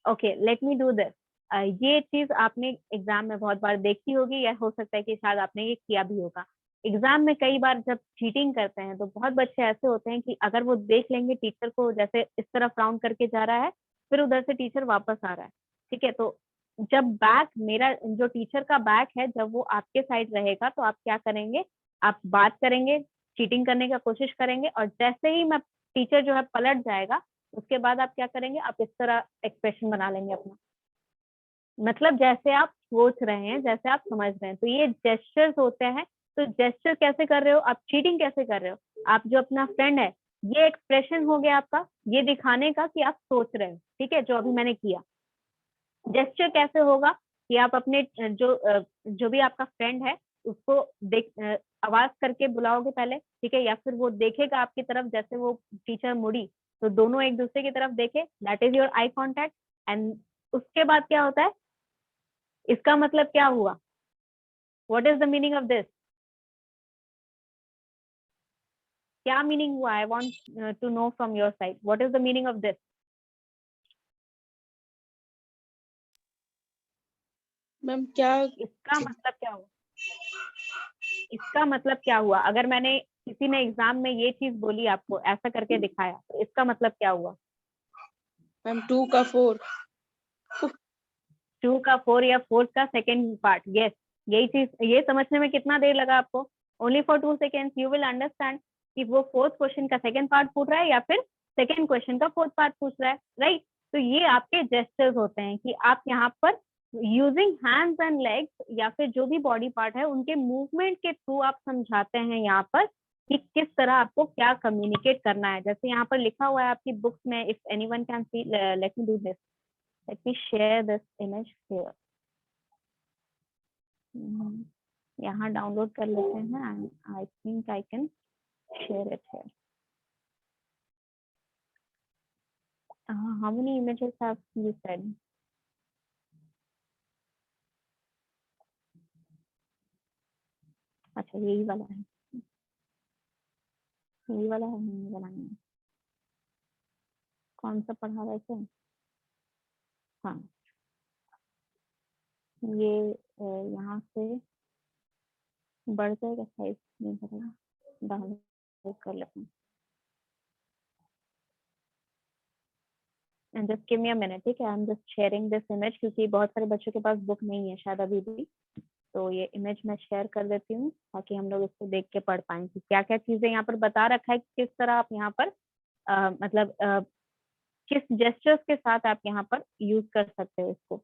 okay, let me do this. ये चीज आपने एग्जाम में बहुत बार देखी होगी, या हो सकता है कि शायद आपने ये किया भी होगा। एग्जाम में कई बार जब चीटिंग करते हैं तो बहुत बच्चे ऐसे होते हैं कि अगर वो देख लेंगे टीचर को जैसे इस तरफ राउंड करके जा रहा है, फिर उधर से टीचर वापस आ रहा है, ठीक है। तो जब बैक, मेरा जो टीचर का बैक है, जब वो आपके साइड रहेगा तो आप क्या करेंगे, आप बात करेंगे, चीटिंग करने का कोशिश करेंगे, और जैसे ही मैं टीचर जो है पलट जाएगा, उसके बाद आप क्या करेंगे, आप इस तरह एक्सप्रेशन बना लेंगे अपना, मतलब जैसे आप सोच रहे हैं, जैसे आप समझ रहे हैं। तो ये जेस्चर्स होते हैं। तो जेस्चर कैसे कर रहे हो आप, चीटिंग कैसे कर रहे हो आप, जो अपना फ्रेंड है, ये एक्सप्रेशन हो गया आपका, ये दिखाने का कि आप सोच रहे हो, ठीक है, जो अभी मैंने किया। जेस्चर कैसे होगा कि आप अपने जो भी आपका फ्रेंड है उसको देख आवाज करके बुलाओगे पहले, ठीक है, या फिर वो देखेगा आपकी तरफ, जैसे वो टीचर मुड़ी तो दोनों एक दूसरे की तरफ देखे, that is your eye contact. And उसके बाद क्या होता है, इसका मतलब क्या हुआ, what is the meaning of this, क्या मीनिंग हुआ, I want to know from your side, what is the meaning of this. Ma'am क्या? इसका मतलब क्या हुआ, इसका मतलब क्या हुआ, अगर मैंने किसी ने एग्जाम में ये चीज बोली आपको, ऐसा करके दिखाया, तो इसका मतलब क्या हुआ। मैम 2 का 4। 2 का 4 या 4 का सेकेंड पार्ट, यस। यही चीज, ये समझने में कितना देर लगा आपको, only for 2 seconds you will understand कि वो फोर्थ क्वेश्चन का सेकेंड पार्ट पूछ रहा है या फिर सेकेंड क्वेश्चन का फोर्थ पार्ट पूछ रहा है, राइट। तो ये आपके जेस्चर्स होते हैं कि आप यहाँ पर यूजिंग हैंड्स एंड लेग्स या फिर जो भी बॉडी पार्ट है उनके मूवमेंट के थ्रू आप समझाते हैं यहाँ पर कि किस तरह आपको क्या कम्युनिकेट करना है। जैसे यहाँ पर लिखा हुआ है आपकी बुक्स में, if anyone can see, let me do this, let me share this image here. यहाँ डाउनलोड कर लेते हैं and I think I can share it here. How many images have you said? अच्छा, यही वाला है, यही वाला है, यही वाला नहीं, कौन सा पढ़ा रहे थे। हाँ, ये यहाँ से बढ़ जाएगा, साइज नहीं बढ़ेगा, डाउन कर लेते हैं। And just give me a minute, ठीक है, आई am just sharing this image, क्योंकि बहुत सारे बच्चों के पास बुक नहीं है शायद अभी भी, तो ये इमेज मैं शेयर कर देती हूँ ताकि हम लोग इसको देख के पढ़ पाएं कि क्या क्या चीजें यहाँ पर बता रखा है, किस तरह आप यहाँ पर मतलब किस जेस्चर्स के साथ आप यहाँ पर यूज कर सकते हो इसको।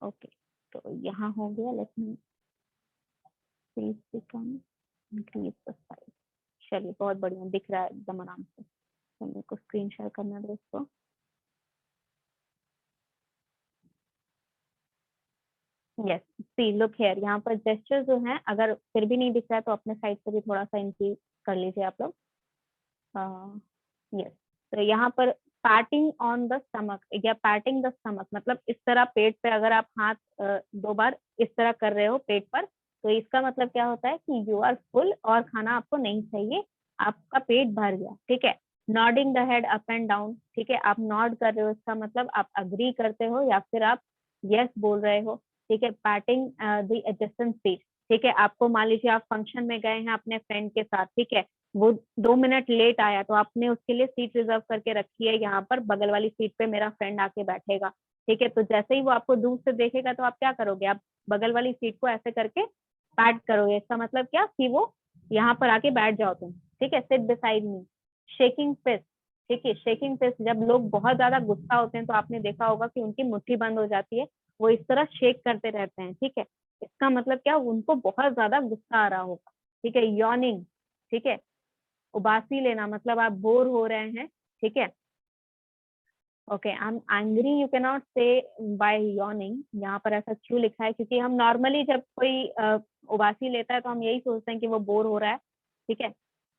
ओके, तो यहाँ हो गया, let me please become increase the size. चलिए, बहुत बढ़िया दिख रहा है एकदम आराम से। तो मेरे को स्क्रीन शेयर करना दो इसको। यस, सी लुक हेयर, यहाँ पर जेस्चर जो है, अगर फिर भी नहीं दिख रहा है तो अपने साइड से भी थोड़ा सा इंक्रीज कर लीजिए आप लोग। यस, तो यहाँ पर पैटिंग ऑन द स्टमक या पैटिंग द स्टमक, मतलब इस तरह पेट पे अगर आप हाथ 2 बार इस तरह कर रहे हो पेट पर, तो इसका मतलब क्या होता है कि यू आर फुल और खाना आपको नहीं चाहिए, आपका पेट भर गया, ठीक है। Nodding the head up and down, ठीक है, आप नॉड कर रहे हो, इसका मतलब आप अग्री करते हो या फिर आप यस बोल रहे हो, ठीक है। पैटिंग द एडजेसेंट सीट, ठीक है, आपको मान लीजिए आप फंक्शन में गए हैं अपने फ्रेंड के साथ, ठीक है, वो 2 मिनट लेट आया तो आपने उसके लिए सीट रिजर्व करके रखी है, यहाँ पर बगल वाली सीट पे मेरा फ्रेंड आके बैठेगा, ठीक है। तो जैसे ही वो आपको दूर से देखेगा तो आप क्या करोगे, आप बगल वाली सीट को ऐसे करके पैट करोगे, इसका मतलब क्या कि वो यहाँ पर आके बैठ जाओ तुम, ठीक है, sit beside me. Shaking fist, ठीक है, शेकिंग फिस्ट, जब लोग बहुत ज्यादा गुस्सा होते हैं तो आपने देखा होगा कि उनकी मुट्ठी बंद हो जाती है, वो इस तरह शेक करते रहते हैं, ठीक है। इसका मतलब क्या, उनको बहुत ज्यादा गुस्सा आ रहा होगा, ठीक है। यॉर्निंग, ठीक है, उबासी लेना, मतलब आप बोर हो रहे हैं, ठीक है। Okay, I am angry, you can not से बाय यॉर्निंग, यहाँ पर ऐसा क्यों लिखा है, क्योंकि हम नॉर्मली जब कोई उबासी लेता है तो हम यही सोचते हैं कि वो बोर हो रहा है, ठीक है।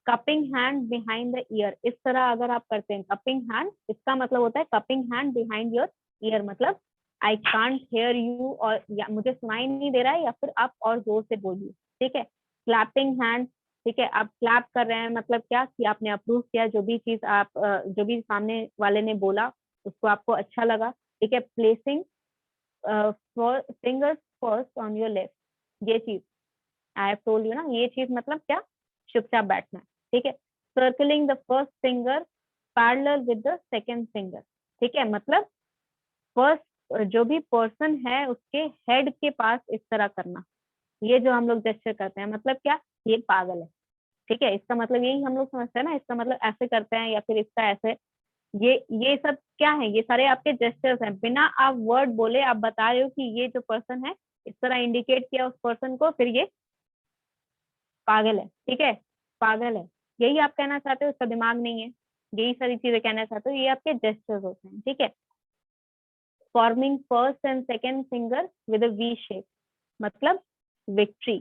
Cupping hand behind the year, इस तरह अगर आप करते हैं कपिंग हैंड, इसका मतलब होता है cupping hand behind your year, मतलब आई कांट हेयर यू, और या मुझे सुनाई नहीं दे रहा है, या फिर आप और जोर से बोलिए, ठीक है। क्लैपिंग हैंड, ठीक है, आप क्लैप कर रहे हैं, मतलब क्या कि आपने अप्रूव किया, जो भी चीज आप जो भी सामने वाले ने बोला उसको आपको अच्छा लगा, ठीक है। Placing fingers first on your left, ये चीज आई हैव टोल्ड यू ना, ये चीज मतलब क्या, चुपचाप बैठना, ठीक है। Circling the first finger parallel with the second finger, ठीक है, मतलब फर्स्ट जो भी पर्सन है उसके हेड के पास इस तरह करना, ये जो हम लोग जेस्चर करते हैं, मतलब क्या, ये पागल है, ठीक है, इसका मतलब यही हम लोग समझते हैं ना, इसका मतलब ऐसे करते हैं या फिर इसका ऐसे, ये सब क्या है, ये सारे आपके जेस्चर्स हैं, बिना आप वर्ड बोले आप बता रहे हो कि ये जो पर्सन है, इस तरह इंडिकेट किया उस पर्सन को, फिर ये पागल है, ठीक है, पागल है, यही आप कहना चाहते हो, उसका दिमाग नहीं है, यही सारी चीजें कहना चाहते हो, ये आपके जेस्चर्स होते हैं, ठीक है। Forming first and second finger with a V shape, मतलब विक्ट्री,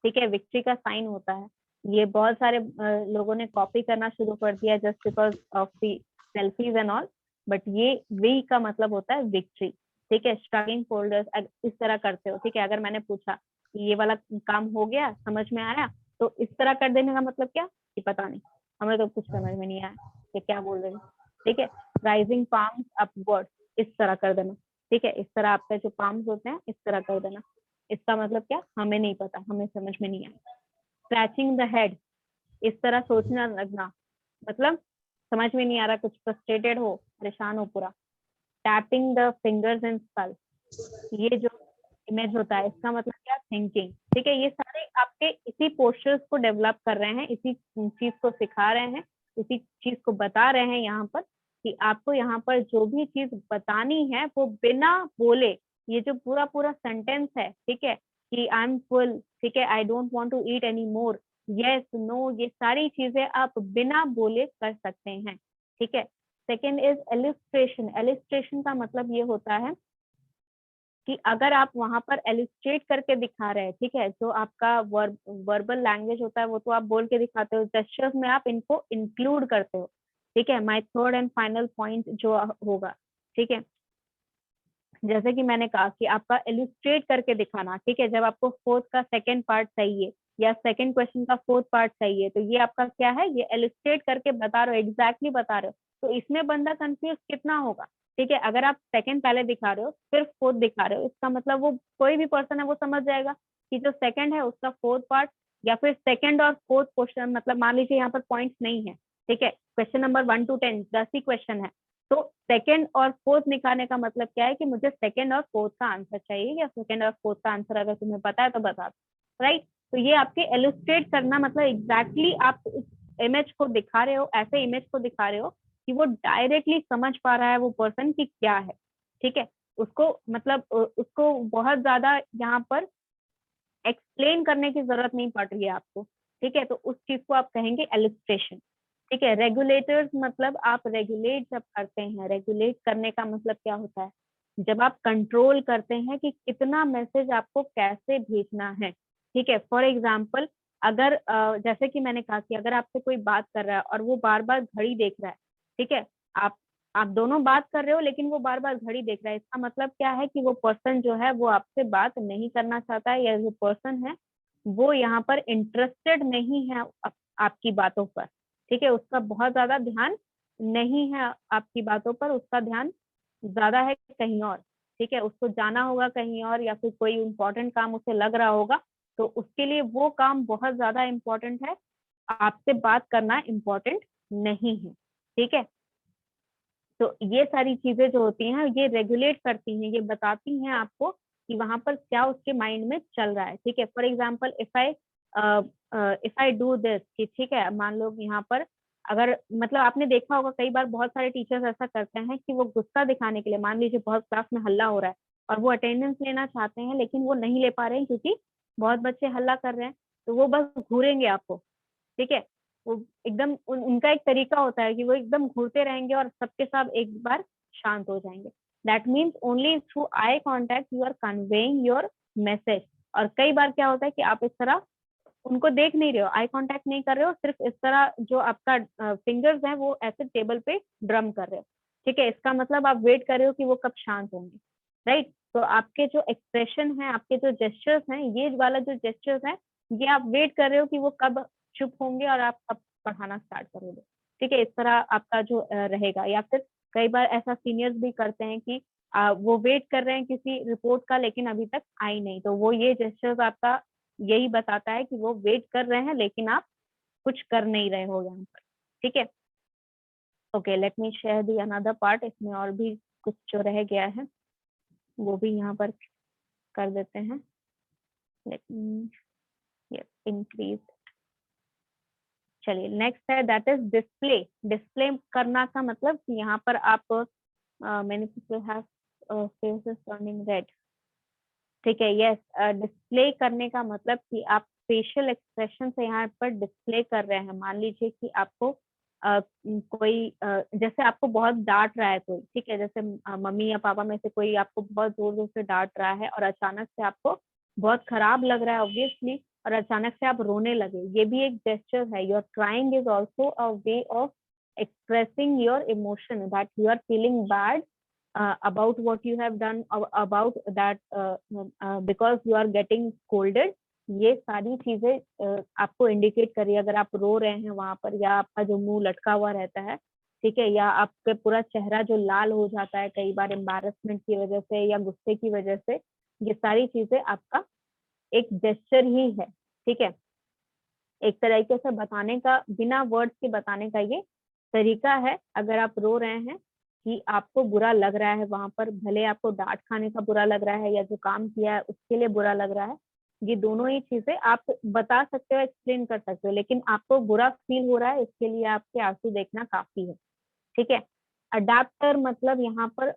ठीक है, विक्ट्री का साइन होता है, ये बहुत सारे लोगों ने कॉपी करना शुरू कर दिया just because of the selfies and all, but ये वी का मतलब होता है विक्ट्री, ठीक है। स्ट्रगलिंग फोल्डर्स इस तरह करते हो, ठीक है, अगर मैंने पूछा कि ये वाला काम हो गया, समझ में आया, तो इस तरह कर देने का मतलब क्या कि पता नहीं, हमें तो कुछ समझ में नहीं आया कि क्या बोल रहे हैं, ठीक है। राइजिंग पाम्स अपवर्ड, इस तरह कर देना, ठीक है, इस तरह आपके जो पाम्स होते हैं इस तरह कर देना, इसका मतलब क्या, हमें नहीं पता, हमें समझ में नहीं आया। स्क्रैचिंग द हेड, इस तरह सोचना लगना, मतलब समझ में नहीं आ रहा, कुछ फ्रस्ट्रेटेड हो, परेशान हो पूरा। Tapping the fingers and skull, ये जो इमेज होता है इसका मतलब क्या, थिंकिंग, ठीक है। ये सारे आपके इसी पोस्चर्स को डेवलप कर रहे हैं, इसी चीज को सिखा रहे हैं, इसी चीज को बता रहे हैं यहाँ पर कि आपको यहाँ पर जो भी चीज बतानी है वो बिना बोले, ये जो पूरा पूरा सेंटेंस है, ठीक है, कि आई एम फुल, ठीक है, I don't want to eat any more, yes no, ये सारी चीजें आप बिना बोले कर सकते हैं, ठीक है। सेकेंड इज एलिस्ट्रेशन, एलिस्ट्रेशन का मतलब ये होता है कि अगर आप वहां पर एलिस्ट्रेट करके दिखा रहे हैं, ठीक है, जो आपका वर्बल लैंग्वेज होता है वो तो आप बोल के दिखाते हो, जेस्चर्स में आप इनको इंक्लूड करते हो, ठीक है। My third and final point जो होगा, ठीक है, जैसे कि मैंने कहा कि आपका इलिस्ट्रेट करके दिखाना, ठीक है, जब आपको फोर्थ का सेकेंड पार्ट चाहिए, या सेकंड क्वेश्चन का फोर्थ पार्ट चाहिए, तो ये आपका क्या है, ये इलस्ट्रेट करके बता रहे हो, एग्जैक्टली बता रहे हो, तो इसमें बंदा कंफ्यूज कितना होगा। ठीक है, अगर आप सेकंड पहले दिखा रहे हो फिर फोर्थ दिखा रहे हो, इसका मतलब वो कोई भी पर्सन है वो समझ जाएगा कि जो सेकंड है उसका फोर्थ पार्ट, या फिर सेकंड और फोर्थ क्वेश्चन, मतलब मान लीजिए यहाँ पर पॉइंट्स नहीं है, ठीक है, question number 1 to 10 10 he question है, तो सेकंड और फोर्थ निकालने का मतलब क्या है कि मुझे सेकंड और फोर्थ का आंसर चाहिए, या सेकंड और फोर्थ का आंसर अगर तुम्हें पता है तो बता दो, राइट। तो ये आपके इलस्ट्रेट करना, मतलब एग्जैक्टली आप उस इमेज को दिखा रहे हो, ऐसे इमेज को दिखा रहे हो कि वो डायरेक्टली समझ पा रहा है वो पर्सन कि क्या है। ठीक है, उसको मतलब उसको बहुत ज्यादा यहाँ पर एक्सप्लेन करने की जरूरत नहीं पड़ रही है आपको। ठीक है, तो उस चीज को आप कहेंगे एलिस्ट्रेशन। ठीक है, रेगुलेटर्स मतलब आप रेगुलेट जब करते हैं, रेगुलेट करने का मतलब क्या होता है, जब आप कंट्रोल करते हैं कि कितना मैसेज आपको कैसे भेजना है। ठीक है, फॉर एग्जाम्पल अगर जैसे कि मैंने कहा कि अगर आपसे कोई बात कर रहा है और वो बार बार घड़ी देख रहा है, ठीक है, आप आप दोनों बात कर रहे हो लेकिन वो बार बार घड़ी देख रहा है, इसका मतलब क्या है कि वो पर्सन जो है वो आपसे बात नहीं करना चाहता है, या जो पर्सन है वो यहाँ पर इंटरेस्टेड नहीं है आपकी बातों पर। ठीक है, उसका बहुत ज्यादा ध्यान नहीं है आपकी बातों पर, उसका ध्यान ज्यादा है कहीं और। ठीक है, उसको जाना होगा कहीं और, या फिर कोई इम्पोर्टेंट काम उसे लग रहा होगा, तो उसके लिए वो काम बहुत ज्यादा इम्पोर्टेंट है, आपसे बात करना इम्पोर्टेंट नहीं है। ठीक है, तो ये सारी चीजें जो होती हैं ये रेगुलेट करती हैं, ये बताती हैं आपको कि वहां पर क्या उसके माइंड में चल रहा है। ठीक है, for example if I do this, कि ठीक है, मान लो यहाँ पर अगर मतलब आपने देखा होगा कई बार बहुत सारे टीचर्स ऐसा करते हैं कि वो गुस्सा दिखाने के लिए, मान लीजिए बहुत क्लास में हल्ला हो रहा है और वो अटेंडेंस लेना चाहते हैं लेकिन वो नहीं ले पा रहे हैं क्योंकि बहुत बच्चे हल्ला कर रहे हैं, तो वो बस घूरेंगे आपको। ठीक है, वो एकदम उनका एक तरीका होता है कि वो एकदम घूरते रहेंगे और सबके सब एक बार शांत हो जाएंगे। That means only through eye contact you are conveying your message. और कई बार क्या होता है कि आप इस तरह उनको देख नहीं रहे हो, आई कांटेक्ट नहीं कर रहे हो, सिर्फ इस तरह जो आपका फिंगर्स है वो ऐसे टेबल पे ड्रम कर रहे हो। ठीक है, इसका मतलब आप वेट कर रहे हो कि वो कब शांत होंगे, राइट। तो आपके जो एक्सप्रेशन है, आपके जो जेस्चर्स हैं, ये वाला जो जेस्चर्स है, ये आप वेट कर रहे हो कि वो कब चुप होंगे और आप कब पढ़ाना स्टार्ट करोगे। ठीक है, इस तरह आपका जो रहेगा। या फिर कई बार ऐसा सीनियर्स भी करते हैं कि वो वेट कर रहे हैं किसी रिपोर्ट का लेकिन अभी तक आई नहीं, तो वो ये जेस्चर्स आपका यही बताता है कि वो वेट कर रहे हैं लेकिन आप कुछ कर नहीं रहे हो यहाँ पर। ठीक है, okay, let me share the another part. इसमें और भी कुछ जो रह गया है वो भी यहाँ पर कर देते हैं। Let me yes increase. चलिए, नेक्स्ट है दैट इज डिस्प्ले। डिस्प्ले करना का मतलब कि यहाँ पर आप many people have faces turning red. ठीक है, यस, डिस्प्ले करने का मतलब कि आप फेशियल एक्सप्रेशन से यहाँ पर डिस्प्ले कर रहे हैं। मान लीजिए कि आपको कोई जैसे आपको बहुत डांट रहा है कोई, ठीक है, जैसे मम्मी या पापा में से कोई आपको बहुत जोर जोर से डांट रहा है और अचानक से आपको बहुत खराब लग रहा है ऑब्वियसली, और अचानक से आप रोने लगे, ये भी एक जेस्चर है। Your crying is also a way of expressing your emotion that you are feeling bad about what you have done, about that because you are getting scolded। ये सारी चीजें आपको इंडिकेट करिए। अगर आप रो रहे हैं वहां पर, या आपका जो मुंह लटका हुआ रहता है, ठीक है, या आपका पूरा चेहरा जो लाल हो जाता है कई बार एम्बारसमेंट की वजह से या गुस्से की वजह से, ये सारी चीजें आपका एक जेस्चर ही है। ठीक है, एक तरीके से बताने का, बिना वर्ड्स के बताने का ये तरीका है। अगर आप रो रहे हैं कि आपको बुरा लग रहा है वहां पर, भले आपको डांट खाने का बुरा लग रहा है या जो काम किया है उसके लिए बुरा लग रहा है, ये दोनों ही चीजें आप बता सकते हो, एक्सप्लेन कर सकते हो, लेकिन आपको बुरा फील हो रहा है इसके लिए आपके आंसू देखना काफी है। ठीक है, अडेप्टर मतलब यहाँ पर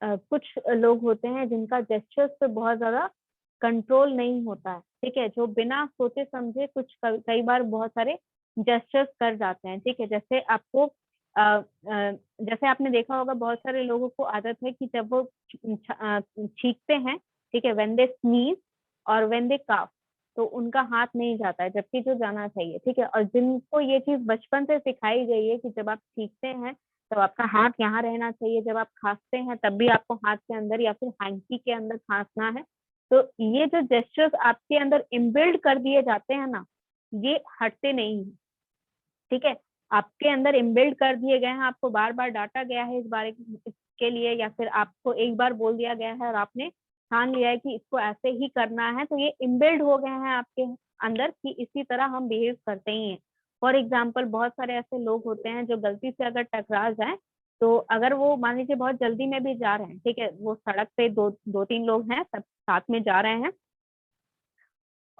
कुछ लोग होते हैं जिनका जेस्चर्स पे बहुत ज्यादा कंट्रोल नहीं होता है। ठीक है, जो बिना सोचे समझे कुछ कई बार बहुत सारे जेस्चर्स कर जाते हैं। ठीक है, जैसे आपको जैसे आपने देखा होगा बहुत सारे लोगों को आदत है कि जब वो छींकते हैं, ठीक है, व्हेन दे स्नीज और व्हेन दे काफ, तो उनका हाथ नहीं जाता है, जबकि जो जाना चाहिए। ठीक है, और जिनको ये चीज बचपन से सिखाई गई है कि जब आप छींकते हैं तो आपका हाथ यहाँ रहना चाहिए, जब आप खांसते हैं तब भी आपको हाथ के अंदर या फिर हैंकी के अंदर खांसना है, तो ये जो जेस्चर्स आपके अंदर इनबिल्ड कर दिए जाते हैं ना, ये हटते नहीं है, ठीक है। आपके अंदर इनबिल्ड कर दिए गए हैं, आपको बार बार डांटा गया है इस बारे के लिए, या फिर आपको एक बार बोल दिया गया है और आपने ठान लिया है कि इसको ऐसे ही करना है, तो ये इनबिल्ड हो गए हैं आपके अंदर कि इसी तरह हम बिहेव करते ही हैं। फॉर एग्जाम्पल बहुत सारे ऐसे लोग होते हैं जो गलती से अगर टकरा जाए, तो अगर वो मान लीजिए बहुत जल्दी में भी जा रहे हैं, ठीक है, वो सड़क पे दो तीन लोग हैं, सब साथ में जा रहे हैं,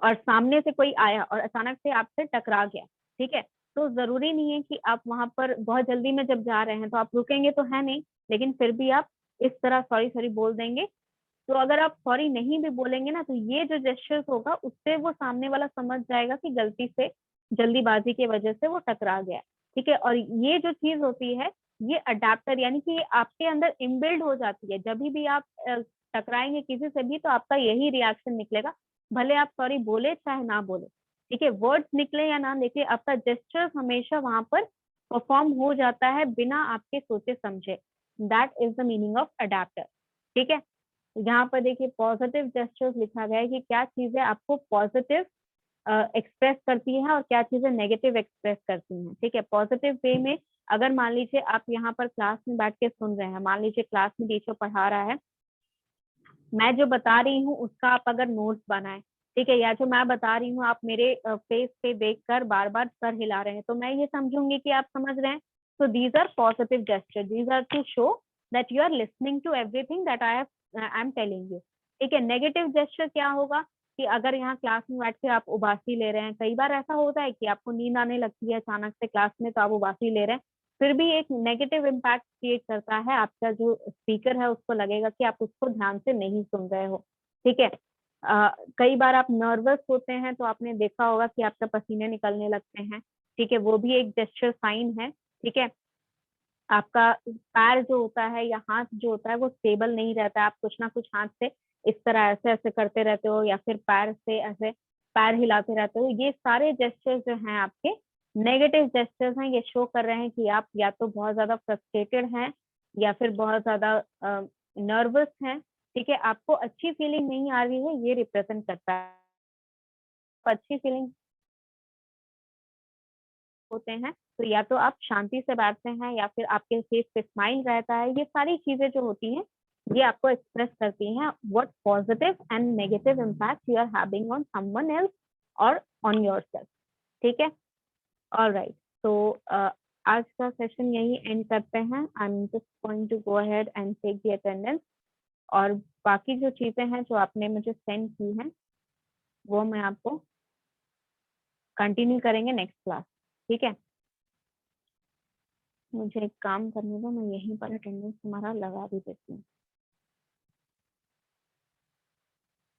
और सामने से कोई आया और अचानक से आपसे टकरा गया, ठीक है, तो जरूरी नहीं है कि आप वहां पर बहुत जल्दी में जब जा रहे हैं तो आप रुकेंगे तो है नहीं, लेकिन फिर भी आप इस तरह सॉरी सॉरी बोल देंगे। तो अगर आप सॉरी नहीं भी बोलेंगे ना, तो ये जो जेस्चर्स होगा उससे वो सामने वाला समझ जाएगा कि गलती से, जल्दीबाजी की वजह से वो टकरा गया, ठीक है। और ये जो चीज होती है, ये अडेप्टर यानी कि ये आपके अंदर इनबिल्ड हो जाती है। जब भी आप टकराएंगे किसी से भी, तो आपका यही रिएक्शन निकलेगा, भले आप सॉरी बोले चाहे ना बोले, ठीक है, वर्ड्स निकले या ना निकले, आपका जेस्चर्स हमेशा वहां पर परफॉर्म हो जाता है बिना आपके सोचे समझे। That is the meaning of adapter, ठीक है। यहाँ पर देखिए पॉजिटिव जेस्चर्स लिखा गया है कि क्या चीजें आपको पॉजिटिव एक्सप्रेस करती है और क्या चीजें नेगेटिव एक्सप्रेस करती हैं, ठीक है। पॉजिटिव वे में अगर मान लीजिए आप यहाँ पर क्लास में बैठ के सुन रहे हैं, मान लीजिए क्लास में टीचर पढ़ा रहा है, मैं जो बता रही हूँ उसका आप अगर नोट्स बनाए, ठीक है, या जो मैं बता रही हूँ आप मेरे फेस पे देखकर बार बार सर हिला रहे हैं, तो मैं ये समझूंगी कि आप समझ रहे हैं। So these are positive gestures. These are to show that you are listening to everything that I am telling you. ठीक है। नेगेटिव जेस्चर क्या होगा कि अगर यहाँ क्लास में बैठ के आप उबासी ले रहे हैं, कई बार ऐसा होता है कि आपको नींद आने लगती है अचानक से क्लास में, तो आप उबासी ले रहे हैं, फिर भी एक नेगेटिव इम्पैक्ट क्रिएट करता है, आपका जो स्पीकर है उसको लगेगा कि आप उसको ध्यान से नहीं सुन रहे हो, ठीक है। कई बार आप नर्वस होते हैं तो आपने देखा होगा कि आपका पसीने निकलने लगते हैं, ठीक है, वो भी एक जेस्चर साइन है, ठीक है। आपका पैर जो होता है या हाथ जो होता है वो स्टेबल नहीं रहता है, आप कुछ ना कुछ हाथ से इस तरह ऐसे ऐसे करते रहते हो, या फिर पैर से ऐसे पैर हिलाते रहते हो, ये सारे जेस्चर्स जो हैं आपके नेगेटिव जेस्चर्स हैं। ये शो कर रहे हैं कि आप या तो बहुत ज्यादा फ्रस्ट्रेटेड हैं या फिर बहुत ज्यादा नर्वस हैं, ठीक है, आपको अच्छी फीलिंग नहीं आ रही है, ये रिप्रेजेंट करता है। अच्छी फीलिंग होते हैं, तो या तो आप शांति से बैठते हैं या फिर आपके फेस पे स्माइल रहता है, ये सारी चीजें जो होती हैं ये आपको एक्सप्रेस करती हैं what positive and negative impact you are having on someone else और ऑन योरसेल्फ, ठीक है। ऑलराइट, तो आज का सेशन यही एंड करते हैं। I am just going to go ahead and take the attendance, और बाकी जो चीजें हैं जो आपने मुझे सेंड की हैं वो मैं आपको कंटिन्यू करेंगे नेक्स्ट क्लास, ठीक है। मुझे एक काम करने दो, मैं यहीं पर अटेंडेंस तुम्हारा लगा भी देती हूँ।